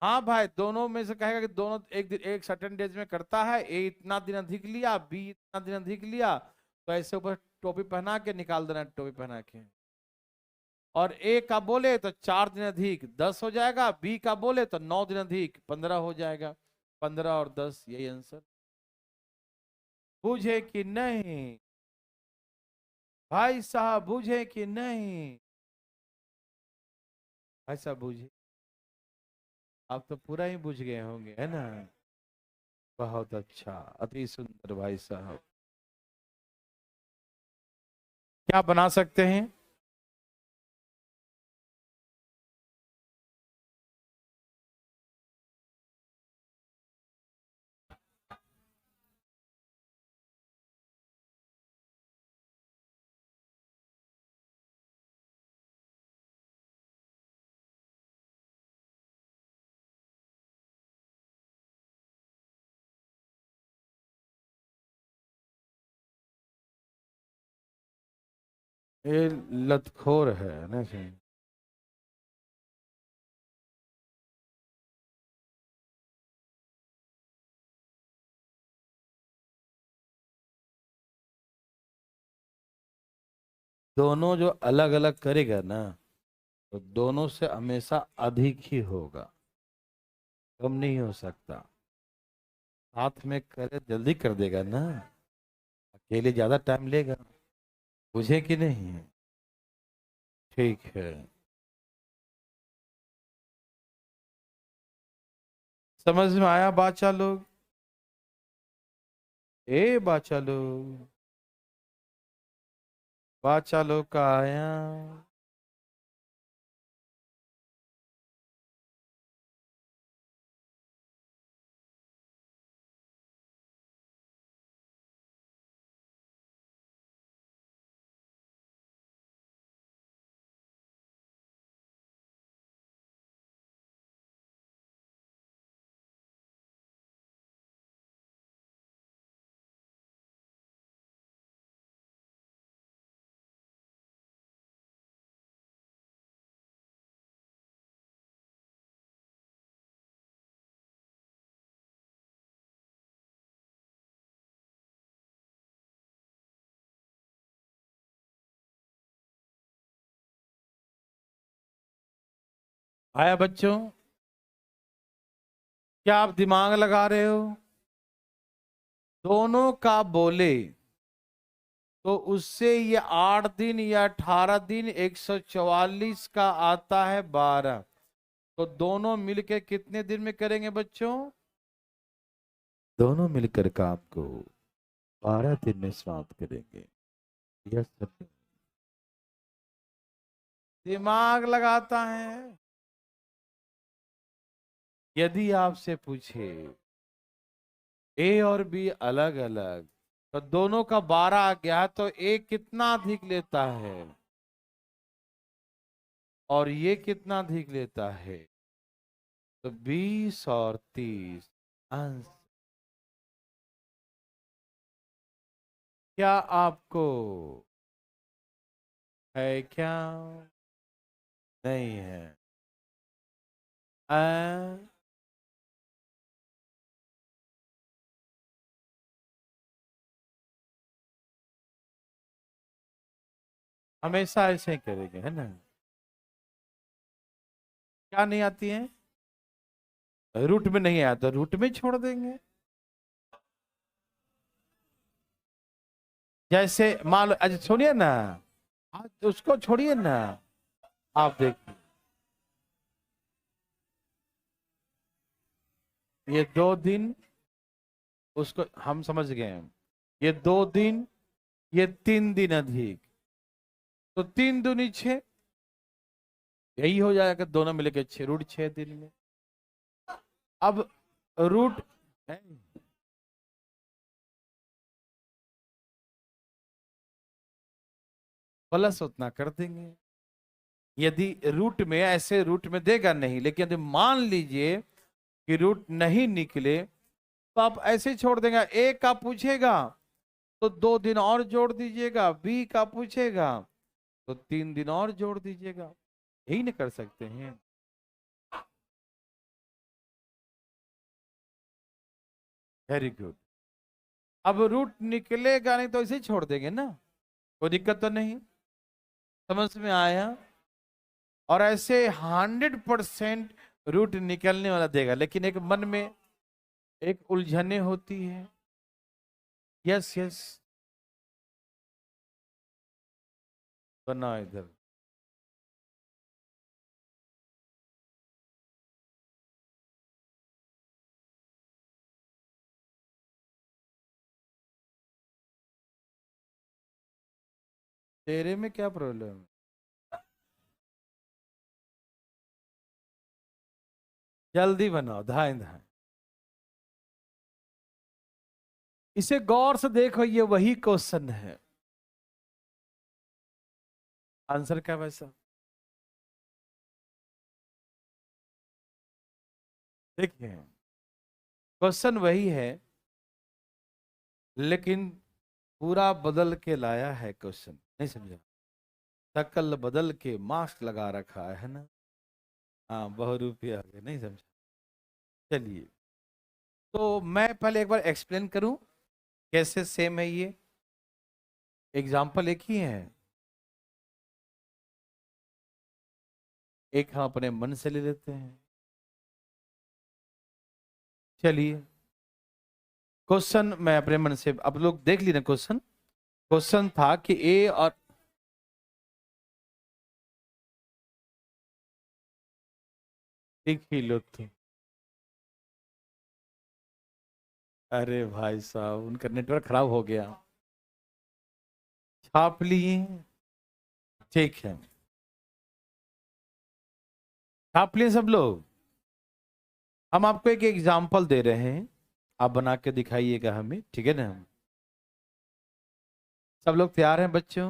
हाँ भाई, दोनों में से कहेगा कि दोनों एक दिन, एक सर्टेन डेज में करता है, ए इतना दिन अधिक लिया, बी इतना दिन अधिक लिया, तो ऐसे ऊपर टोपी पहना के निकाल देना, टोपी पहना के। और ए का बोले तो 4 दिन अधिक 10 हो जाएगा, बी का बोले तो 9 दिन अधिक 15 हो जाएगा, 15 और 10, यही आंसर। बुझे कि नहीं भाई साहब, बुझे कि नहीं, ऐसा बुझे, आप तो पूरा ही बुझ गए होंगे, है ना। बहुत अच्छा, अति सुंदर भाई साहब। क्या बना सकते हैं, ये लतखोर है ना सही। दोनों जो अलग अलग करेगा ना, तो दोनों से हमेशा अधिक ही होगा, कम नहीं हो सकता। साथ में करे जल्दी कर देगा ना, अकेले ज्यादा टाइम लेगा, बुझे कि नहीं। ठीक है, समझ में आया बाचा लोग, ए बाचा लोग, बाचा लोग का आया। आया बच्चों? क्या आप दिमाग लगा रहे हो? दोनों का बोले तो उससे ये 8 दिन या 18 दिन 144 का आता है 12। तो दोनों मिलकर कितने दिन में करेंगे बच्चों? दोनों मिलकर काम को 12 दिन में समाप्त करेंगे। Yes sir. दिमाग लगाता है। यदि आपसे पूछे ए और बी अलग अलग, तो दोनों का 12 आ गया, तो ए कितना अधिक लेता है और ये कितना अधिक लेता है? तो 20 और 30 अंश। क्या आपको है क्या? नहीं है। आ? हमेशा ऐसे ही करेंगे, है ना? क्या नहीं आती है? रूट में नहीं आया तो रूट में छोड़ देंगे। जैसे मान लो, अच्छा सुनिए ना, आज उसको छोड़िए ना। आप देखिए, ये 2 दिन, उसको हम समझ गए हैं। ये 2 दिन, ये 3 दिन अधिक, तो 3 दूनी 6। यही हो जाएगा दोनों मिलकर 6, रूट 6 दिन में। अब रूट प्लस उतना कर देंगे। यदि रूट में, ऐसे रूट में देगा नहीं, लेकिन यदि मान लीजिए कि रूट नहीं निकले, तो आप ऐसे ही छोड़ देंगे। ए का पूछेगा तो 2 दिन और जोड़ दीजिएगा, बी का पूछेगा तो 3 दिन और जोड़ दीजिएगा। यही नहीं कर सकते हैं? Very good. अब रूट निकलेगा नहीं तो इसे ही छोड़ देंगे ना, कोई दिक्कत तो नहीं। समझ में आया? और ऐसे 100% रूट निकलने वाला देगा, लेकिन एक मन में एक उलझने होती है। Yes yes. बनाओ इधर। तेरे में क्या प्रॉब्लम है? जल्दी बनाओ, धाए धाए। इसे गौर से देखो, ये वही क्वेश्चन है। आंसर क्या वैसा? देखिए, क्वेश्चन वही है, लेकिन पूरा बदल के लाया है क्वेश्चन। नहीं समझा? शक्ल बदल के मास्क लगा रखा है ना? हाँ, बहुरूपी आ गए, नहीं समझा? चलिए, तो मैं पहले एक बार एक्सप्लेन करूं कैसे सेम है ये। एग्जाम्पल एक ही है, एक हम अपने मन से ले लेते हैं। चलिए, क्वेश्चन मैं अपने मन से, आप लोग देख लीजिए क्वेश्चन। क्वेश्चन था कि ए और, एक ही लो तो। अरे भाई साहब, उनका नेटवर्क खराब हो गया। छाप लिए? ठीक है, छाप लिए सब लोग। हम आपको एक एग्जाम्पल दे रहे हैं, आप बना के दिखाइएगा हमें, ठीक है ना? सब लोग तैयार हैं बच्चों?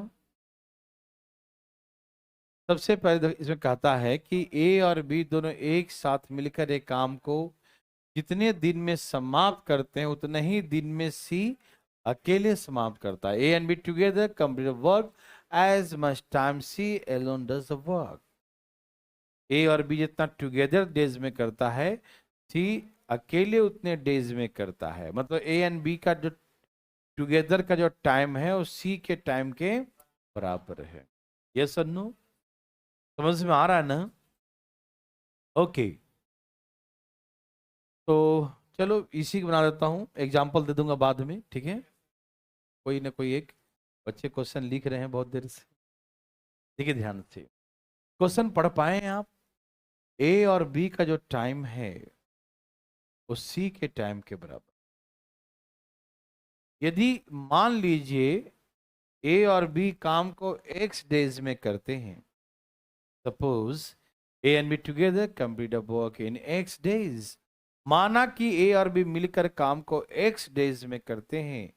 सबसे पहले इसमें कहता है कि ए और बी दोनों एक साथ मिलकर एक काम को जितने दिन में समाप्त करते हैं, उतने ही दिन में सी अकेले समाप्त करता है। A and B together complete work as much time C alone does the work. A और बी जितना टुगेदर डेज में करता है, सी अकेले उतने डेज में करता है। मतलब ए एंड बी का जो टुगेदर का जो टाइम है वो सी के टाइम के बराबर है। यस और नो? समझ में आ रहा है ना? ओके, तो चलो इसी को बना देता हूं, एग्जाम्पल दे दूंगा बाद में, ठीक है। कोई ना कोई एक बच्चे क्वेश्चन लिख रहे हैं बहुत देर से, देखिए ध्यान से क्वेश्चन पढ़ पाए आप। ए और बी का जो टाइम है वो सी के टाइम के बराबर। यदि मान लीजिए ए और बी काम को एक्स डेज में करते हैं, suppose A and B together complete the work in X days, माना कि ए और बी मिलकर काम को एक्स डेज में करते हैं,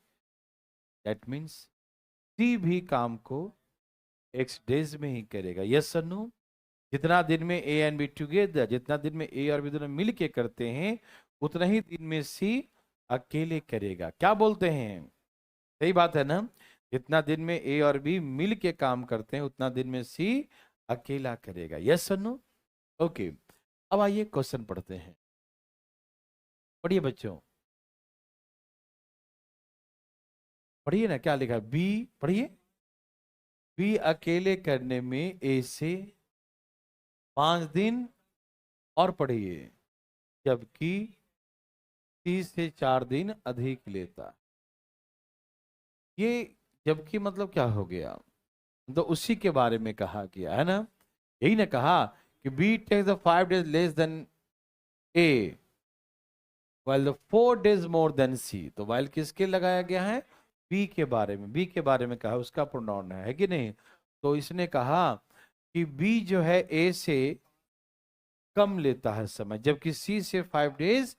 दैट मीन्स सी भी काम को एक्स डेज में ही करेगा। यस और नो? जितना दिन में ए एंड बी टुगेदर, जितना दिन में ए और बी दोनों मिल के करते हैं, उतना ही दिन में सी अकेले करेगा। क्या बोलते हैं? सही बात है ना? जितना दिन में ए और बी मिल के काम करते हैं, उतना दिन में सी अकेला करेगा। यस और नो? ओके, अब आइए क्वेश्चन पढ़ते हैं। पढ़िए बच्चों, पढ़िए ना, क्या लिखा है? बी, पढ़िए। बी अकेले करने में ए से 5 दिन, और पढ़िए, जबकि 3 से 4 दिन अधिक लेता। ये जबकि मतलब क्या हो गया? तो उसी के बारे में कहा गया है ना, यही ना कहा कि B takes the 5 days less than A while the 4 days more than C. तो while किसके लगाया गया है? बी के बारे में, बी के बारे में कहा, उसका प्रोनाउन है कि नहीं? तो इसने कहा कि बी जो है ए से कम लेता है समय, जबकि सी से 5 days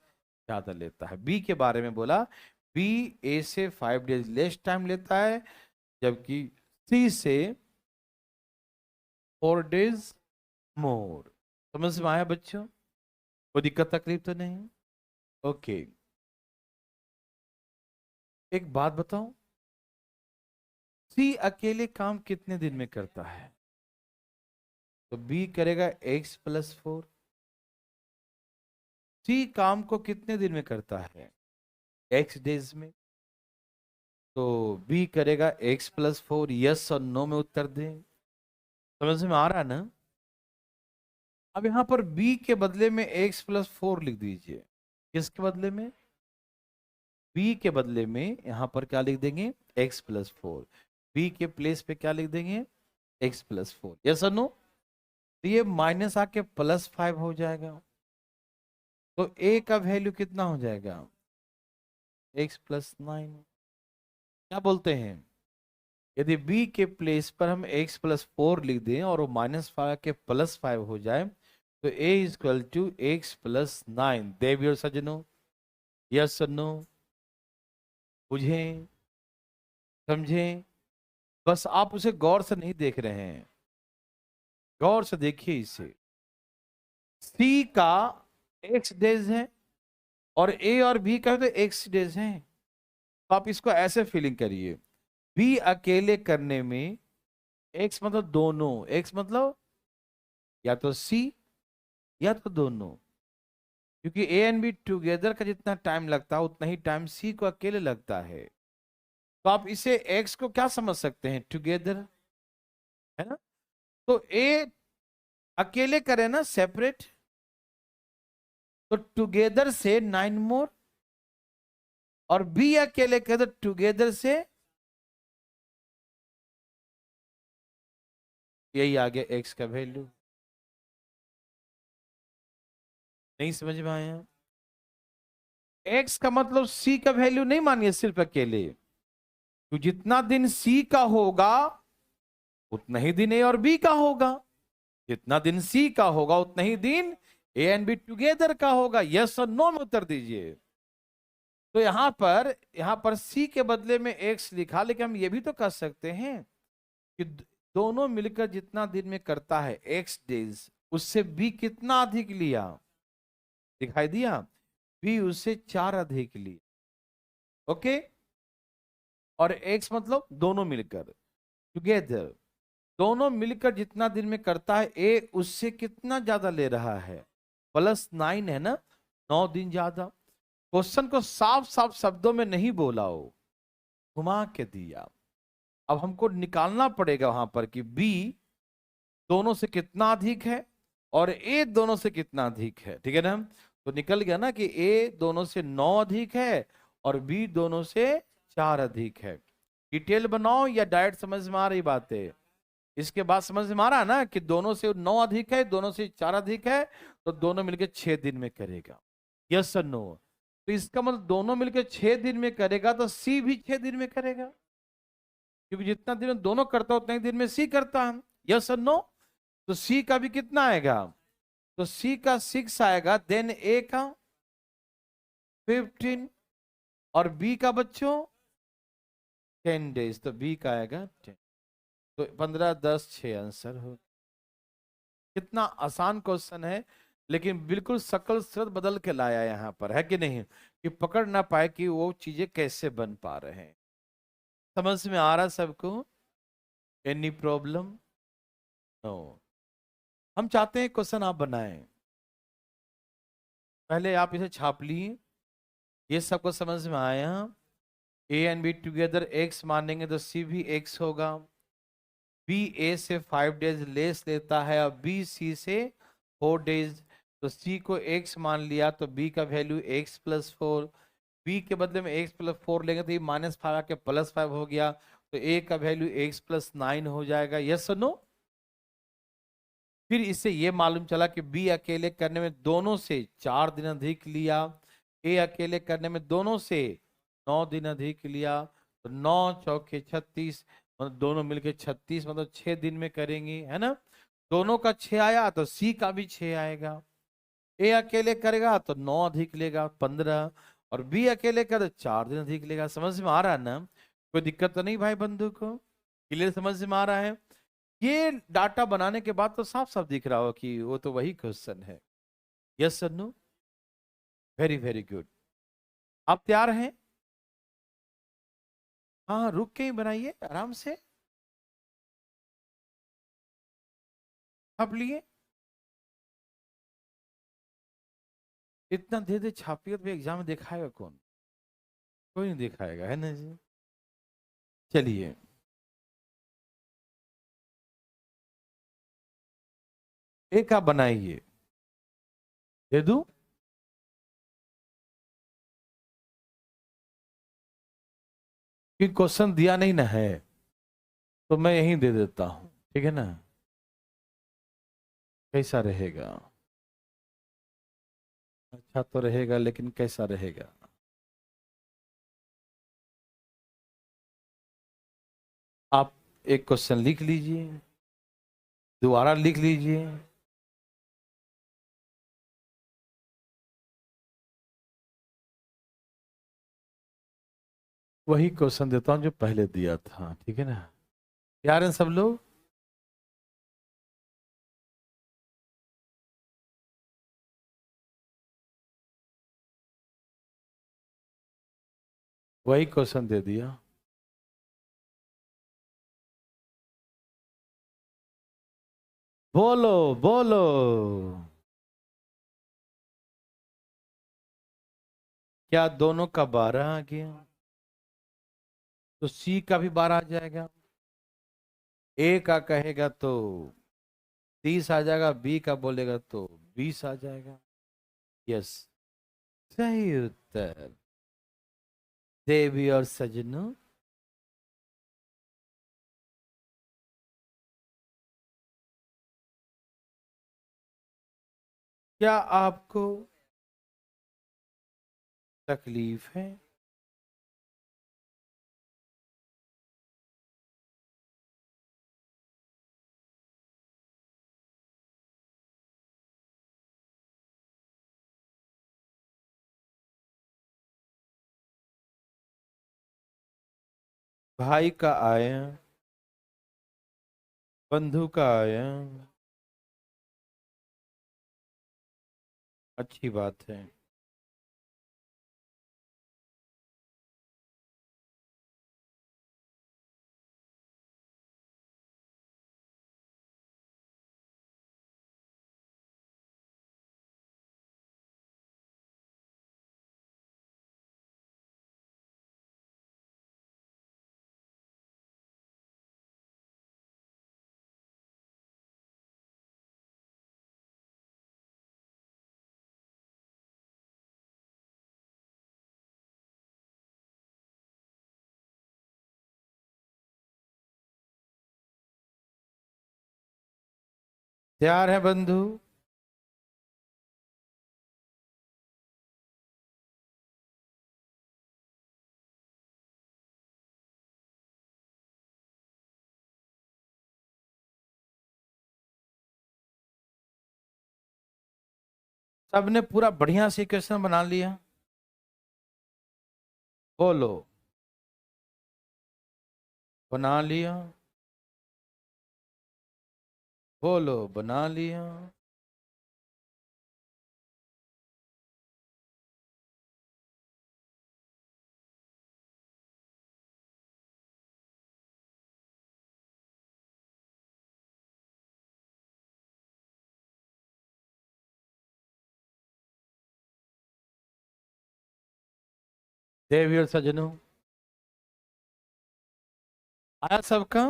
ज्यादा लेता है। बी के बारे में बोला बी ए से 5 days लेस टाइम लेता है, जबकि सी से 4 days मोर। समझ में आया बच्चों? कोई दिक्कत तकलीफ तो नहीं? ओके, एक बात बताऊं, सी अकेले काम कितने दिन में करता है? तो बी करेगा x+4। सी काम को कितने दिन में करता है? x डेज में। तो बी करेगा x+4। यस और नो में उत्तर दें। समझ में आ रहा है ना? अब यहां पर b के बदले में x+4 लिख दीजिए। किसके बदले में? b के बदले में यहां पर क्या लिख देंगे? x+4। b के प्लेस पे क्या लिख देंगे? x+4। यस और नो? तो ये माइनस आके +5 हो जाएगा। तो a का वैल्यू कितना हो जाएगा? x+9। क्या बोलते हैं? यदि b के प्लेस पर हम x+4 लिख दें और वो -5 के +5 हो जाए, तो a = x+9। देवी और सज्जनों, यस और नो? बुझें, समझें? बस आप उसे गौर से नहीं देख रहे हैं, गौर से देखिए इसे। c का x डेज है और a और b का तो x डेज है। तो आप इसको ऐसे फीलिंग करिए, b अकेले करने में x मतलब दोनों, x मतलब या तो c या तो दोनों, क्योंकि ए एंड बी टुगेदर का जितना टाइम लगता है उतना ही टाइम सी को अकेले लगता है। तो आप इसे x को क्या समझ सकते हैं? टुगेदर, है ना? तो ए अकेले करे ना, सेपरेट, तो टुगेदर से 9 मोर, और बी अकेले करे तो टुगेदर से, यही आ गया x का वैल्यू। नहीं समझ में आया? x का मतलब c का वैल्यू नहीं मानिए सिर्फ अकेले, तो जितना दिन c का होगा उतना ही दिन a और b का होगा, जितना दिन c का होगा उतना ही दिन a एंड b टुगेदर का होगा। यस और नो में उत्तर दीजिए। तो यहां पर c के बदले में x लिखा, लेकिन हम ये भी तो कर सकते हैं कि दोनों मिलकर जितना दिन में करता है x डेज, उससे b कितना अधिक लिया? दिखाई दिया? b उससे 4 अधिक लिया। ओके, और x मतलब दोनों मिलकर, टुगेदर, दोनों मिलकर जितना दिन में करता है ए उससे कितना ज्यादा ले रहा है? +9 है ना, 9 दिन ज्यादा। क्वेश्चन को साफ साफ शब्दों में नहीं बोला हो, घुमा के दिया। अब हमको निकालना पड़ेगा वहां पर कि बी दोनों से कितना अधिक है और ए दोनों से कितना अधिक है, ठीक है ना। तो निकल गया ना कि ए दोनों से 9 अधिक है और बी दोनों से 4 अधिक है। डिटेल बनाओ या डायरेक्ट समझ में आ रही बात है? इसके बाद समझ में आ रहा है ना कि दोनों से 9 अधिक है, दोनों से 4 अधिक है, तो दोनों मिलकर 6 दिन में करेगा। यस और नो? तो इसका मतलब दोनों मिलकर 6 दिन में करेगा तो सी भी 6 दिन में करेगा, क्योंकि जितना दिन में दोनों करता है उतना ही दिन में सी करता है। यस और नो? तो सी का भी कितना आएगा? तो सी का 6 आएगा, देन ए का 15 और बी का बच्चों 10 डेज, तो बी का आएगा 10। तो 15 10 6 आंसर हो। कितना आसान क्वेश्चन है, लेकिन बिल्कुल शकल सूरत बदल के लाया यहाँ पर, है कि नहीं, कि पकड़ ना पाए कि वो चीजें कैसे बन पा रहे हैं। समझ में आ रहा सबको? Any problem? नो। हम चाहते हैं क्वेश्चन आप बनाएं, पहले आप इसे छाप लिए। ये सबको समझ में आया? A and B together x मानेंगे तो सी भी एक्स होगा। बी ए से 5 डेज लेस लेता है और बी सी से 4 डेज, तो सी को एक्स मान लिया तो बी का वैल्यू एक्स प्लस 4। बी के बदले में एक्स प्लस 4 लेंगे तो ये -5 आके +5 हो गया, तो ए का वैल्यू एक्स प्लस 9 हो जाएगा। यस और नो? फिर इससे ये मालूम चला कि बी अकेले करने में दोनों से 4 दिन अधिक लिया, ए अकेले करने में दोनों से 9 दिन अधिक लिया, तो 9 चौके 36, मतलब दोनों मिलके 36, मतलब 6 दिन में करेंगे, है ना। दोनों का 6 आया तो सी का भी 6 आएगा। ए अकेले करेगा तो 9 अधिक लेगा 15, और बी अकेले कर तो 4 दिन अधिक लेगा। समझ में आ रहा है ना? कोई दिक्कत तो नहीं भाई बंधु को? क्लियर समझ में आ रहा है? ये डाटा बनाने के बाद तो साफ साफ दिख रहा हो कि वो तो वही क्वेश्चन है। Yes sir? No? Very very good. आप तैयार हैं? हाँ, रुक के ही बनाइए आराम से। छाप लिए? इतना दे दे छापिए तो एग्जाम में दिखाएगा कौन? कोई नहीं दिखाएगा, है ना जी। चलिए, एक आप बनाइए। दे दूं? कि क्वेश्चन दिया नहीं ना है, तो मैं यहीं दे देता हूं, ठीक है ना। कैसा रहेगा? अच्छा तो रहेगा, लेकिन कैसा रहेगा? आप एक क्वेश्चन लिख लीजिए, दोबारा लिख लीजिए। वही क्वेश्चन देता हूं जो पहले दिया था, ठीक है ना। तैयार हैं सब लोग? वही क्वेश्चन दे दिया। बोलो बोलो। क्या दोनों का 12 आ गया? तो सी का भी 12 आ जाएगा। ए का कहेगा तो 30 आ जाएगा, बी का बोलेगा तो 20 आ जाएगा। यस, सही उत्तर। देवी और सजनों, क्या आपको तकलीफ है? भाई का आया, बंधु का आया, अच्छी बात है। तैयार है बंधु? सबने पूरा बढ़िया से क्वेश्चन बना लिया? बोलो। बना लिया? बोलो बना लिया? देवियर सजनों, आया सबका?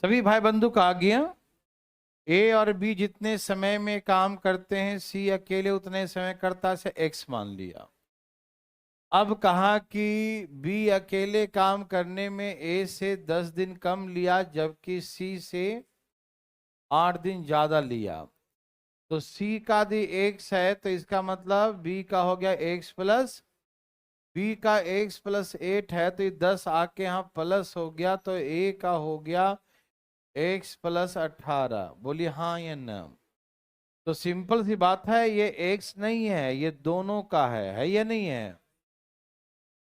सभी भाई बंधु का आ गया? ए और बी जितने समय में काम करते हैं, सी अकेले उतने समय करता से एक्स मान लिया। अब कहा कि बी अकेले काम करने में ए से 10 दिन कम लिया, जबकि सी से 8 दिन ज्यादा लिया। तो सी का दी एक्स है, तो इसका मतलब बी का हो गया एक्स प्लस, बी का एक्स प्लस 8 है, तो ये 10 आके यहाँ प्लस हो गया, तो ए का हो गया एक्स प्लस 18। बोलिए हाँ या ना? तो सिंपल सी बात है, ये एक्स नहीं है, ये दोनों का है या नहीं है?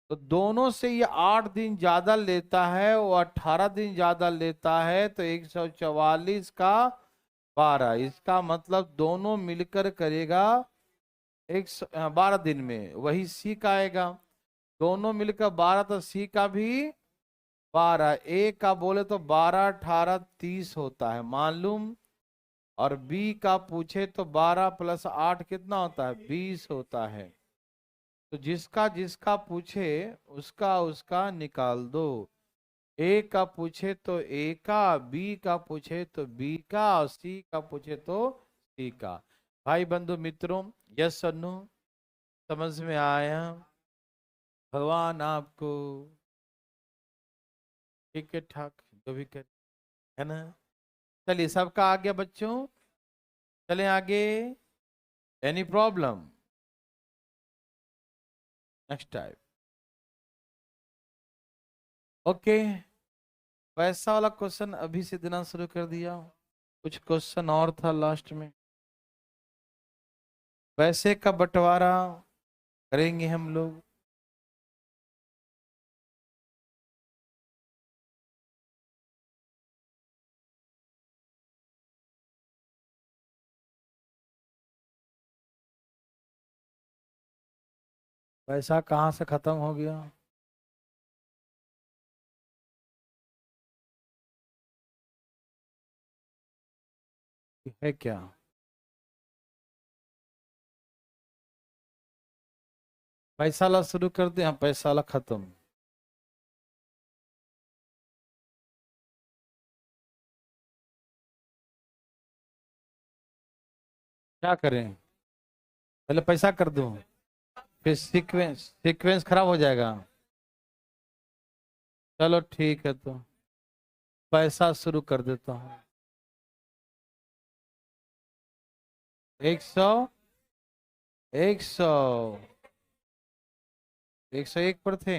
तो दोनों से ये 8 दिन ज्यादा लेता है, वो 18 दिन ज्यादा लेता है, तो 144 का 12, इसका मतलब दोनों मिलकर करेगा 12 दिन में, वही सी का आएगा। दोनों मिलकर 12, तो सी का भी 12, ए का बोले तो 12 18 30 होता है मालूम। और बी का पूछे तो 12 प्लस 8 कितना होता है? 20 होता है। तो जिसका जिसका पूछे उसका उसका निकाल दो। ए का पूछे तो ए का, बी का पूछे तो बी का, और सी का पूछे तो सी का। भाई बंधु मित्रों, यस और नो? समझ में आया? भगवान आपको ठीक है ठाक जो भी कर, है ना? चलिए सबका आ गया बच्चों? चलें आगे। Any problem? Next time. Okay. पैसा वाला क्वेश्चन अभी से देना शुरू कर दिया। कुछ क्वेश्चन और था लास्ट में। पैसे का बंटवारा करेंगे हम लोग। पैसा कहाँ से खत्म हो गया? है क्या? पैसा वाला शुरू कर दे, हाँ पैसा वाला खत्म। क्या करें? पहले पैसा कर दूं, फिर सीक्वेंस सीक्वेंस खराब हो जाएगा। चलो ठीक है, तो पैसा शुरू कर देता हूँ। 100, 100, 101 पर थे।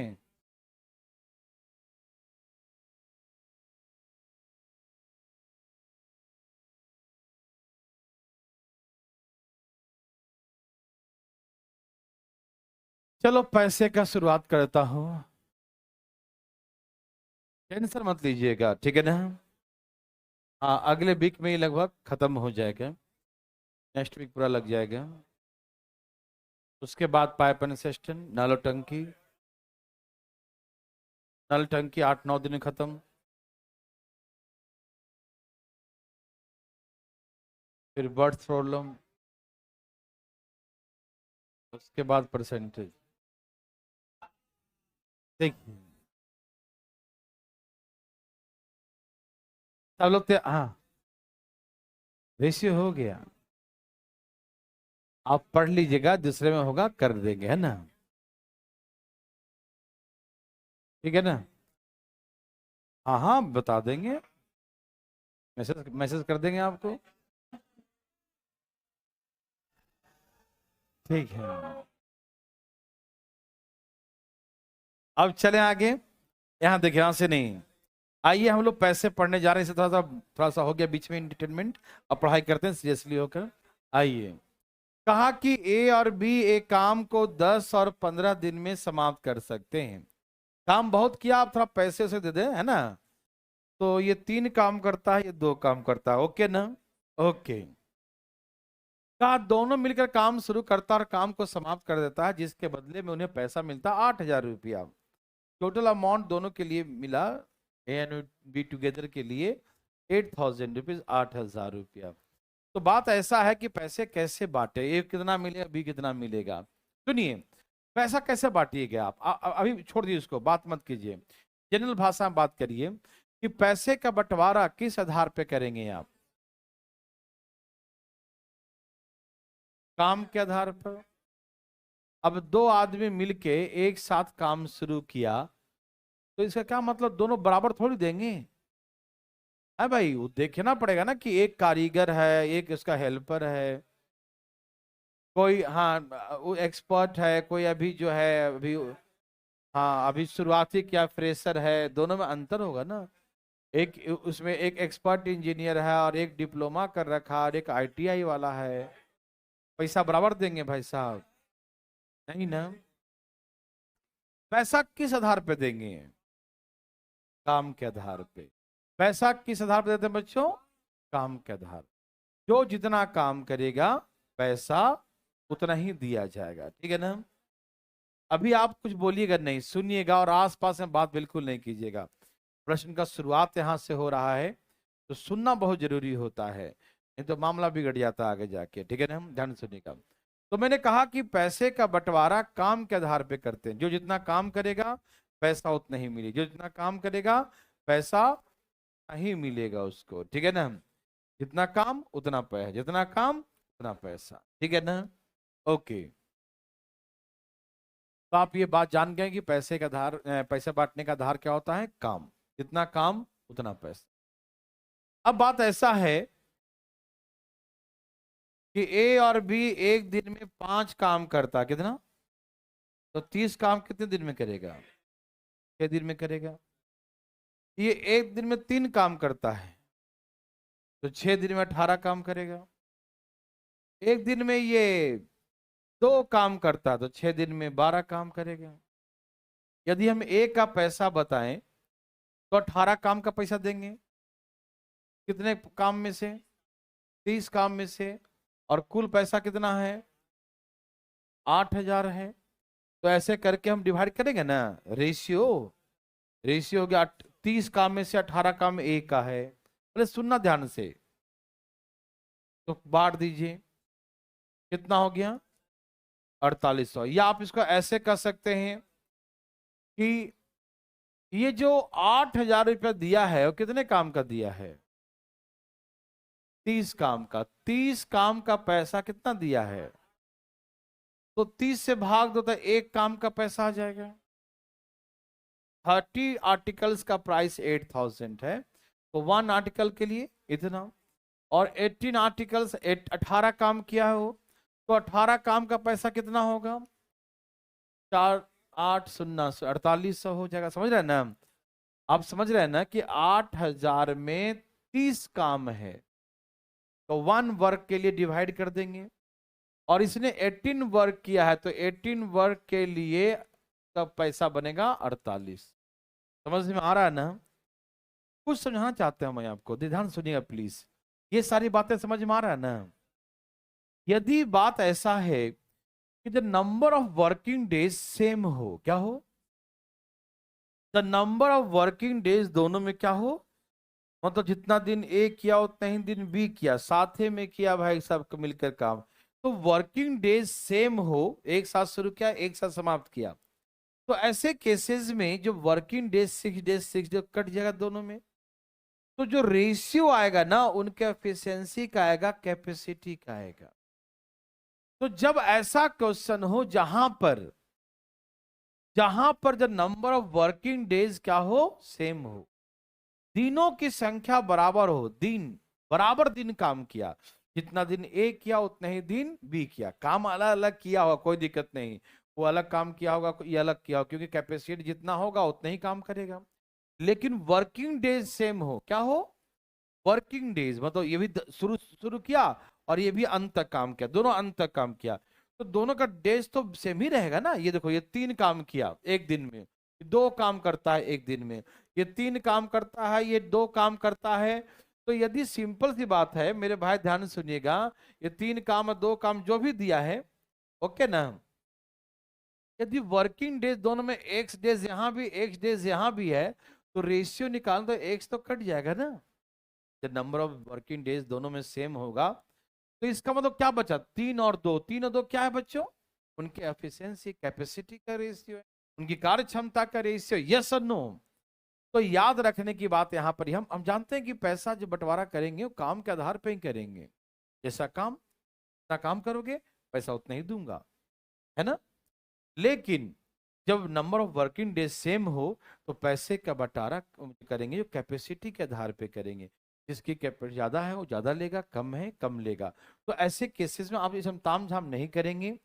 चलो पैसे का शुरुआत करता हूँ। टेंशन मत लीजिएगा, ठीक है ना? हाँ, अगले वीक में ही लगभग खत्म हो जाएगा। नेक्स्ट वीक पूरा लग जाएगा। उसके बाद पाइप एंड सिस्टम, नल टंकी। नल टंकी 8-9 दिन में खत्म। फिर बर्थ प्रॉब्लम, उसके बाद परसेंटेज। देखिए, सब लोग हाँ, रेशियो हो गया। आप पढ़ लीजिएगा, दूसरे में होगा कर देंगे, है ना? ठीक है ना? हाँ हाँ, बता देंगे, मैसेज मैसेज कर देंगे आपको। ठीक है, अब चले आगे। यहाँ देखिए, यहाँ से नहीं, आइए हम लोग पैसे पढ़ने जा रहे हैं। इसे थोड़ा सा हो गया बीच में इंटरटेनमेंट। अब पढ़ाई करते हैं सीरियसली होकर। आइए, कहा कि ए और बी एक काम को 10 और 15 दिन में समाप्त कर सकते हैं। काम बहुत किया, आप थोड़ा पैसे से दे दें, है ना? तो ये 3 काम करता है, ये 2 काम करता है, ओके ना? ओके। कहा दोनों मिलकर काम शुरू करता और काम को समाप्त कर देता है, जिसके बदले में उन्हें पैसा मिलता 8,000 रुपया। टोटल अमाउंट दोनों के लिए मिला, ए एंड बी टुगेदर के लिए 8,000 रुपीज, 8,000 रुपया। तो बात ऐसा है कि पैसे कैसे बांटे, ए कितना मिलेगा, बी कितना मिलेगा। सुनिए, पैसा कैसे बांटिएगा आप, अभी छोड़ दीजिए उसको, बात मत कीजिए, जनरल भाषा में बात करिए कि पैसे का बंटवारा किस आधार पे करेंगे आप? काम के आधार पर। अब 2 आदमी मिलके एक साथ काम शुरू किया, तो इसका क्या मतलब दोनों बराबर थोड़ी देंगे? है भाई, वो देखना पड़ेगा ना कि एक कारीगर है, एक उसका हेल्पर है, कोई हाँ वो एक्सपर्ट है, कोई अभी जो है अभी, हाँ अभी शुरुआती क्या फ्रेशर है, दोनों में अंतर होगा ना। एक उसमें एक एक्सपर्ट इंजीनियर है और एक डिप्लोमा कर रखा और एक आईटीआई वाला है, पैसा बराबर देंगे भाई साहब? नहीं ना। पैसा किस आधार पे देंगे? काम के आधार पे। पैसा किस आधार पे देते हैं बच्चों? काम के आधार। जो जितना काम करेगा, पैसा उतना ही दिया जाएगा, ठीक है ना? अभी आप कुछ बोलिएगा नहीं, सुनिएगा और आसपास में बात बिल्कुल नहीं कीजिएगा। प्रश्न का शुरुआत यहां से हो रहा है, तो सुनना बहुत जरूरी होता है, नहीं तो मामला बिगड़ जाता है आगे जाके, ठीक है ना? ध्यान से सुनिएगा। तो मैंने कहा कि पैसे का बंटवारा काम के आधार पे करते हैं, जो जितना काम करेगा पैसा उतना ही मिलेगा, जो जितना काम करेगा पैसा नहीं मिलेगा उसको, ठीक है ना? जितना काम उतना पैसा, जितना काम उतना पैसा, ठीक है ना? ओके। तो आप ये बात जान गए कि पैसे का आधार, पैसे बांटने का आधार क्या होता है? काम। जितना काम उतना पैसा। अब बात ऐसा है कि ए और बी एक दिन में 5 काम करता है, कितना? तो 30 काम कितने दिन में करेगा? 6 दिन में करेगा। ये एक दिन में 3 काम करता है, तो 6 दिन में 18 काम करेगा। एक दिन में ये 2 काम करता है, तो 6 दिन में 12 काम करेगा। यदि हम ए का पैसा बताएं, तो 18 काम का पैसा देंगे, कितने काम में से? 30 काम में से। और कुल पैसा कितना है? 8,000 है। तो ऐसे करके हम डिवाइड करेंगे ना, रेशियो। रेशियो हो गया 30 काम में से 18 काम ए का है। पहले सुनना ध्यान से, तो बांट दीजिए, कितना हो गया? 4800। या आप इसको ऐसे कर सकते हैं कि ये जो 8,000 रुपया दिया है वो कितने काम का दिया है? 30 काम का। 30 काम का पैसा कितना दिया है? तो 30 से भाग दो तो एक काम का पैसा आ जाएगा। 30 आर्टिकल्स का प्राइस 8,000 है, तो 1 आर्टिकल के लिए इतना। और 18 आर्टिकल्स, 18 काम किया है वो, तो 18 काम का पैसा कितना होगा? 4 8 शून्य 4800 हो जाएगा। समझ रहे हैं ना? आप समझ रहे हैं ना कि 8,000 में 30 काम है, तो 1 वर्क के लिए डिवाइड कर देंगे। और इसने 18 वर्क किया है, तो 18 वर्क के लिए का पैसा बनेगा 48। समझ में आ रहा है ना? कुछ समझाना चाहते हैं मैं आपको, ध्यान सुनिएगा प्लीज। ये सारी बातें समझ में आ रहा है ना? यदि बात ऐसा है कि the number of working days same हो, क्या हो? The number of working days दोनों में क्या हो? मतलब जितना दिन ए किया उतना ही दिन बी किया, साथे में किया भाई, सबको मिलकर काम। तो वर्किंग डेज सेम हो, एक साथ शुरू किया एक साथ समाप्त किया, तो ऐसे केसेस में जो working days 6 days 6 days cut जाएगा दोनों में। तो जो रेशियो आएगा ना, उनके एफिशिएंसी का आएगा, कैपेसिटी का आएगा। तो जब ऐसा क्वेश्चन हो जहां पर जब नंबर ऑफ वर्किंग डेज क्या हो, सेम हो, दिनों की संख्या बराबर हो, दिन बराबर दिन काम किया, जितना दिन ए किया उतना ही दिन बी किया, काम अलग अलग किया होगा कोई दिक्कत नहीं, वो अलग काम किया होगा, ये अलग किया होगा, क्योंकि कैपेसिटी जितना होगा उतना ही काम करेगा। लेकिन वर्किंग डेज सेम हो, क्या हो, वर्किंग डेज, मतलब ये भी शुरू शुरू किया और ये भी अंत तक काम किया, दोनों अंत तक काम किया, तो दोनों का डेज तो सेम ही रहेगा ना। ये देखो, ये 3 काम किया एक दिन में, 2 काम करता है एक दिन में, ये 3 काम करता है, ये 2 काम करता है। तो यदि सिंपल सी बात है मेरे भाई, ध्यान से सुनिएगा, ये 3 काम और 2 काम जो भी दिया है, ओके ना, यदि वर्किंग डेज दोनों में एक्स डेज यहां भी एक्स डेज यहां भी है, तो रेशियो निकाल तो एक्स तो कट जाएगा ना। जब नंबर ऑफ वर्किंग डेज दोनों में सेम होगा, तो इसका मतलब क्या बचा, 3 और 2, 3 और 2 क्या है बच्चों, उनकी एफिशिएंसी, कैपेसिटी का रेशियो है, उनकी कार्य क्षमता का रेशियो, यस और नो। तो याद रखने की बात यहां पर हम जानते हैं कि पैसा जो बंटवारा करेंगे वो काम के आधार पर ही करेंगे, जैसा काम, जितना काम करोगे पैसा उतना ही दूंगा, है ना। लेकिन जब number of working days same हो, तो पैसे का बंटारा करेंगे जो कैपेसिटी के आधार पे करेंगे, जिसकी कैपेसिटी ज्यादा है वो ज्यादा लेगा, कम है कम लेगा। तो ऐसे केसेस में आप इस हम ताम झाम नहीं करेंगे।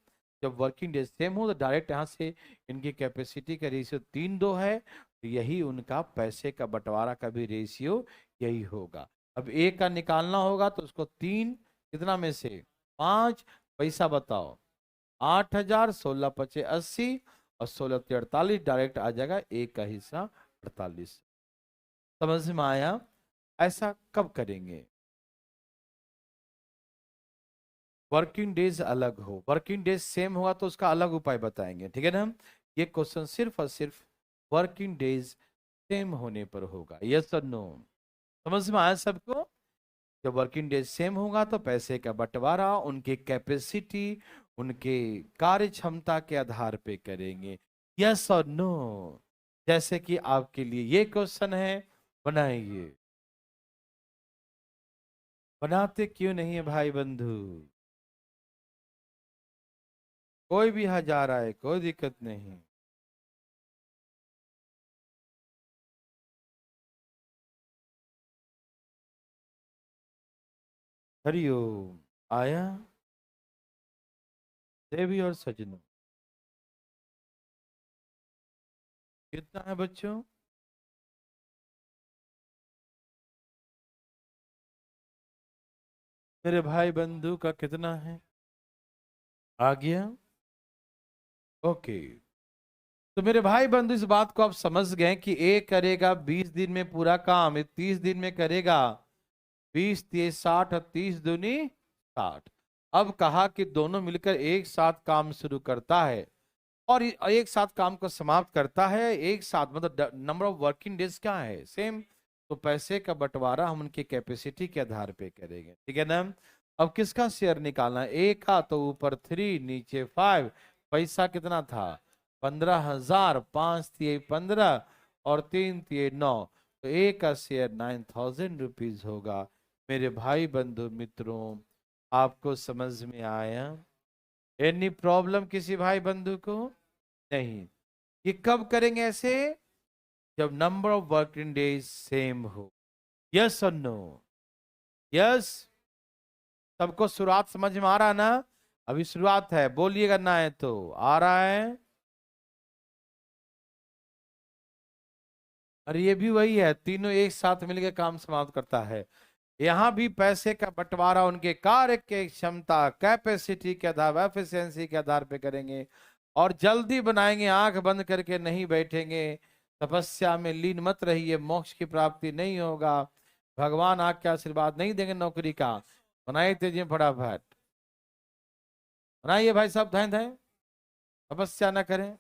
जब वर्किंग डेज सेम हो तो डायरेक्ट यहाँ से इनकी कैपेसिटी का रेशियो 3-2 है, तो यही उनका पैसे का बंटवारा का भी रेशियो यही होगा। अब ए का निकालना होगा तो उसको 3 कितना में से 5, पैसा बताओ, 8,000, 16×5 = 80 और 16×3 = 48, डायरेक्ट आ जाएगा एक का हिस्सा 48। समझ में आया। ऐसा कब करेंगे, वर्किंग डेज अलग हो, वर्किंग डेज सेम होगा तो उसका अलग उपाय बताएंगे, ठीक है ना। ये क्वेश्चन सिर्फ और सिर्फ वर्किंग डेज सेम होने पर होगा, यस और नो। समझ में आया सबको। जब वर्किंग डेज सेम होगा तो पैसे का बंटवारा उनकी कैपेसिटी, उनके कार्य क्षमता के आधार पे करेंगे, यस और नो। जैसे कि आपके लिए ये क्वेश्चन है, बनाइए। बनाते क्यों नहीं है भाई बंधु, कोई भी हजार आए कोई दिक्कत नहीं। हरिओम। आया देवी और सजनों, कितना है बच्चों, मेरे भाई बंधु का कितना है, आ गया, ओके। तो मेरे भाई बंधु इस बात को आप समझ गए कि ए करेगा 20 दिन में पूरा काम, ये 30 दिन में करेगा, 20×3 = 60 और 30×2 = 60। अब कहा कि दोनों मिलकर एक साथ काम शुरू करता है और एक साथ काम को समाप्त करता है एक साथ, मतलब नंबर ऑफ वर्किंग डेज क्या है, सेम। तो पैसे का बंटवारा हम उनकी कैपेसिटी के आधार पे करेंगे, ठीक है ना। अब किसका शेयर निकालना है, ए का, तो ऊपर 3 नीचे 5, पैसा कितना था 15,000, 5×3 = 15 और 3×3 = 9, तो ए का शेयर 9,000 रुपीज होगा। मेरे भाई बंधु मित्रों, आपको समझ में आया, एनी प्रॉब्लम किसी भाई बंधु को, नहीं। ये कब करेंगे ऐसे, जब number of working days same हो, यस और नो, यस। सबको शुरुआत समझ में आ रहा है ना, अभी शुरुआत है, बोलिए करना है तो आ रहा है। और ये भी वही है, तीनों एक साथ मिलकर काम समाप्त करता है। यहाँ भी पैसे का बंटवारा उनके कार्य के क्षमता, कैपेसिटी के आधार, एफिशिएंसी के आधार पे करेंगे और जल्दी बनाएंगे, आंख बंद करके नहीं बैठेंगे, तपस्या में लीन मत रहिए, मोक्ष की प्राप्ति नहीं होगा, भगवान आपके आशीर्वाद नहीं देंगे नौकरी का। बनाइए तेजी में फटाफट, बनाइए भाई साहब, धाए धाए, तपस्या ना करें,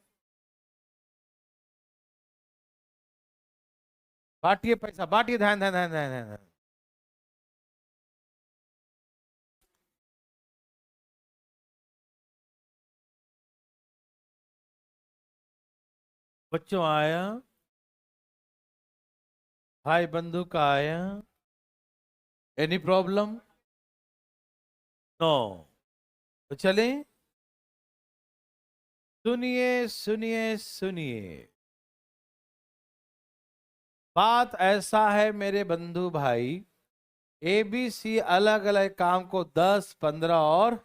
बांटिए पैसा, बांटिए, धाए धाए धाए धाए धाए। बच्चों आया, भाई बंधु का आया? Any problem? नो। तो चले, सुनिए सुनिए सुनिए। बात ऐसा है मेरे बंधु भाई, एबीसी अलग अलग काम को 10, 15 और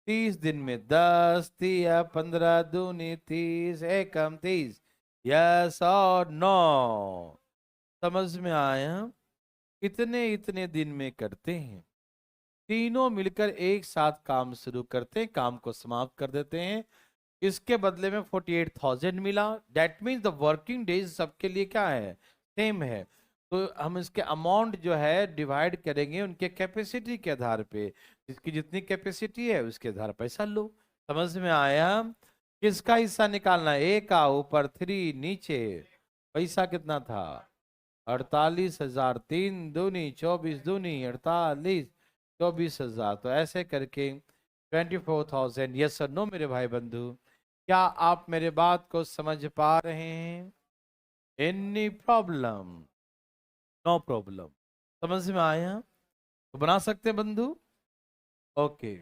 30 दिन में, 10 तिया 15 दूनी 30 एकम 30, यस और नो? समझ में आया? इतने इतने दिन में करते हैं, तीनों मिलकर एक साथ काम शुरू करते हैं, काम को समाप्त कर देते हैं। इसके बदले में 48,000 मिला। That means the working days सबके लिए क्या है, सेम है। तो हम इसके अमाउंट जो है डिवाइड करेंगे उनके कैपेसिटी के आधार पे, जिसकी जितनी कैपेसिटी है उसके आधार पैसा लो। समझ में आया? किसका हिस्सा निकालना है? ए का ऊपर 3 नीचे, पैसा कितना था? 48,000, 3 दूनी 24 दूनी 48, 24,000। तो ऐसे करके 24,000। यस और नो मेरे भाई बंधु? क्या आप मेरे बात को समझ पा रहे हैं? Any problem? No problem. समझ में आया? तो बना सकते हैं बंधु? ओके।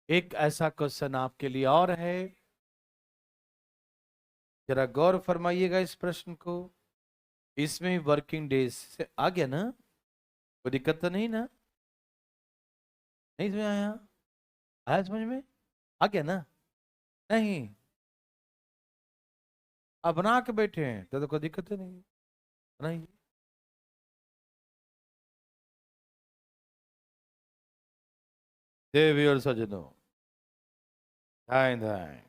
एक ऐसा क्वेश्चन आपके लिए और है, जरा गौर फरमाइएगा इस प्रश्न को। इसमें वर्किंग डेज से आ गया ना? कोई दिक्कत तो नहीं ना? नहीं समझ आया? आया समझ में? आ गया ना? नहीं? अब बना के बैठे हैं तो कोई दिक्कत ही नहीं। नहीं। देवी और सजनों, धाए धाए।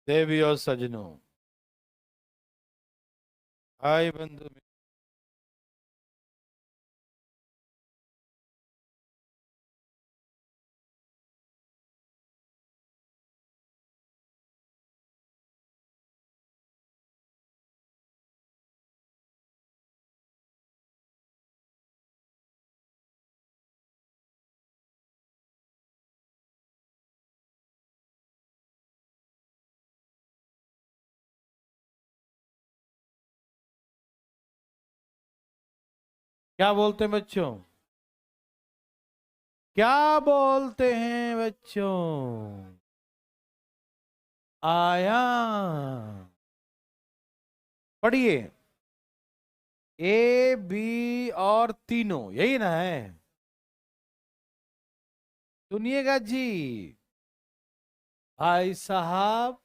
देवी और सजनों, भाई बंधु, क्या बोलते हैं बच्चों? क्या बोलते हैं बच्चों? आया? पढ़िए। ए बी और तीनों, यही ना है? सुनिएगा जी भाई साहब,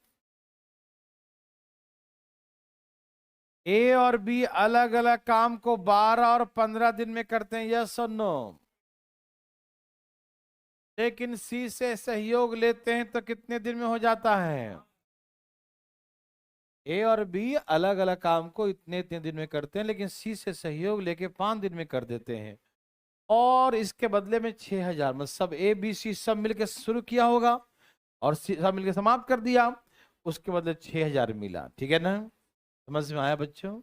ए और बी अलग अलग काम को 12 और 15 दिन में करते हैं, यस और नो? लेकिन सी से सहयोग लेते हैं तो कितने दिन में हो जाता है? ए और बी अलग अलग काम को इतने इतने दिन में करते हैं, लेकिन सी से सहयोग लेके 5 दिन में कर देते हैं। और इसके बदले में 6,000, मतलब सब ए बी सी सब मिलकर शुरू किया होगा और सब मिलकर समाप्त कर दिया, उसके बदले 6,000 मिला। ठीक है ना? समझ में आया बच्चों?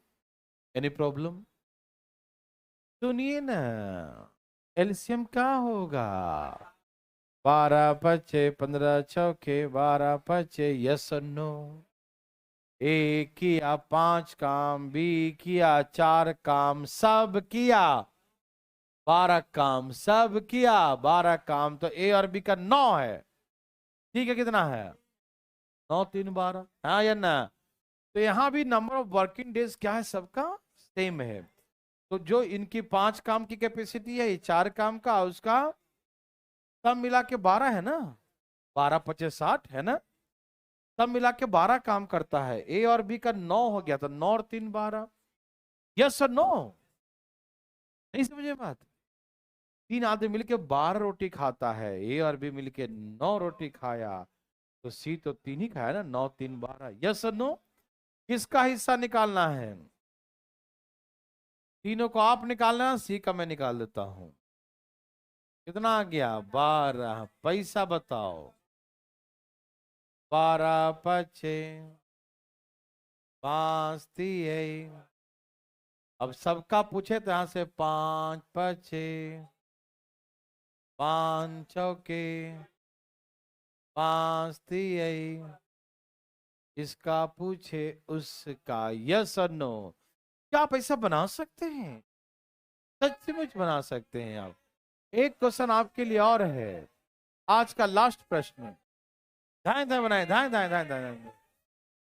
Any problem? सुनिए ना, एलसीएम क्या होगा? 12 पचे 15 चौके 12 पचे, यस और नो? ए किया 5 काम, बी किया 4 काम, सब किया 12 काम, सब किया 12 काम। तो ए और बी का 9 है। ठीक है, कितना है? 9 3 12, हाँ या ना? तो यहां भी नंबर ऑफ वर्किंग डेज क्या है, सबका सेम है। तो जो इनकी 5 काम की कैपेसिटी है, ये 4 काम का, उसका सब मिला के 12 है ना? 12 25 60 है ना? सब मिला के 12 काम करता है। ए और बी का 9 हो गया, तो 9 और 3 12। यस और नो? नहीं समझे बात? 3 आदमी मिलके 12 रोटी खाता है, ए और बी मिलके 9 रोटी खाया, तो सी तो 3 ही खाया ना, 9 3 12। यस और नो? किसका हिस्सा निकालना है? तीनों को आप निकालना, सी का मैं निकाल देता हूं। कितना आ गया 12। पैसा बताओ। 12 पचे 5 दिए। अब सबका पूछे तो यहां से 5 पचे 5 चौके 5 दिए। इसका पूछे उसका यस और नो। क्या आप ऐसा बना सकते हैं? सचमुच बना सकते हैं आप। एक क्वेश्चन आपके लिए और है, आज का लास्ट प्रश्न। धाए धाए बनाए, धाए धाए धाए धाए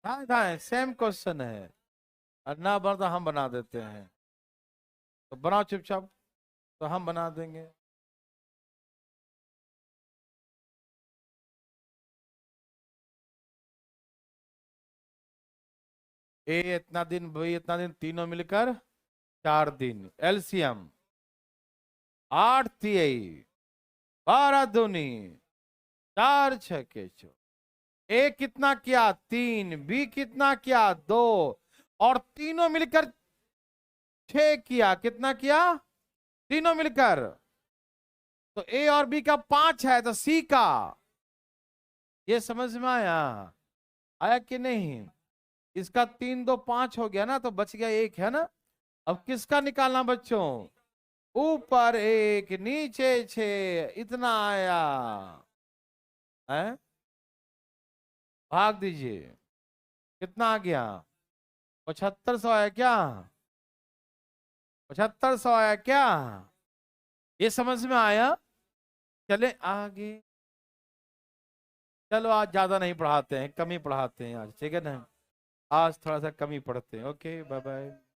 धाए धाए, सेम क्वेश्चन है। और ना बना तो हम बना देते हैं। तो बनाओ चुपचाप, तो हम बना देंगे। ए इतना दिन, बी इतना दिन, तीनों मिलकर 4 दिन। एलसीएम 8 तिहाई 12 दूनी 4 छके 4। ए कितना किया 3, बी कितना किया 2, और तीनों मिलकर 6 किया। कितना किया? तीनों मिलकर। तो ए और बी का 5 है, तो सी का। ये समझ में आया? आया कि नहीं? इसका 3 2 5 हो गया ना, तो बच गया 1, है ना। अब किसका निकालना बच्चों? ऊपर 1 नीचे 6, इतना आया है। भाग दीजिए, कितना आ गया? 7500 आया क्या? 7500 आया क्या? ये समझ में आया? चले आगे। चलो आज ज्यादा नहीं पढ़ाते हैं, कम ही पढ़ाते हैं आज, ठीक है ना। आज थोड़ा सा कम ही पढ़ते हैं। Okay, bye bye.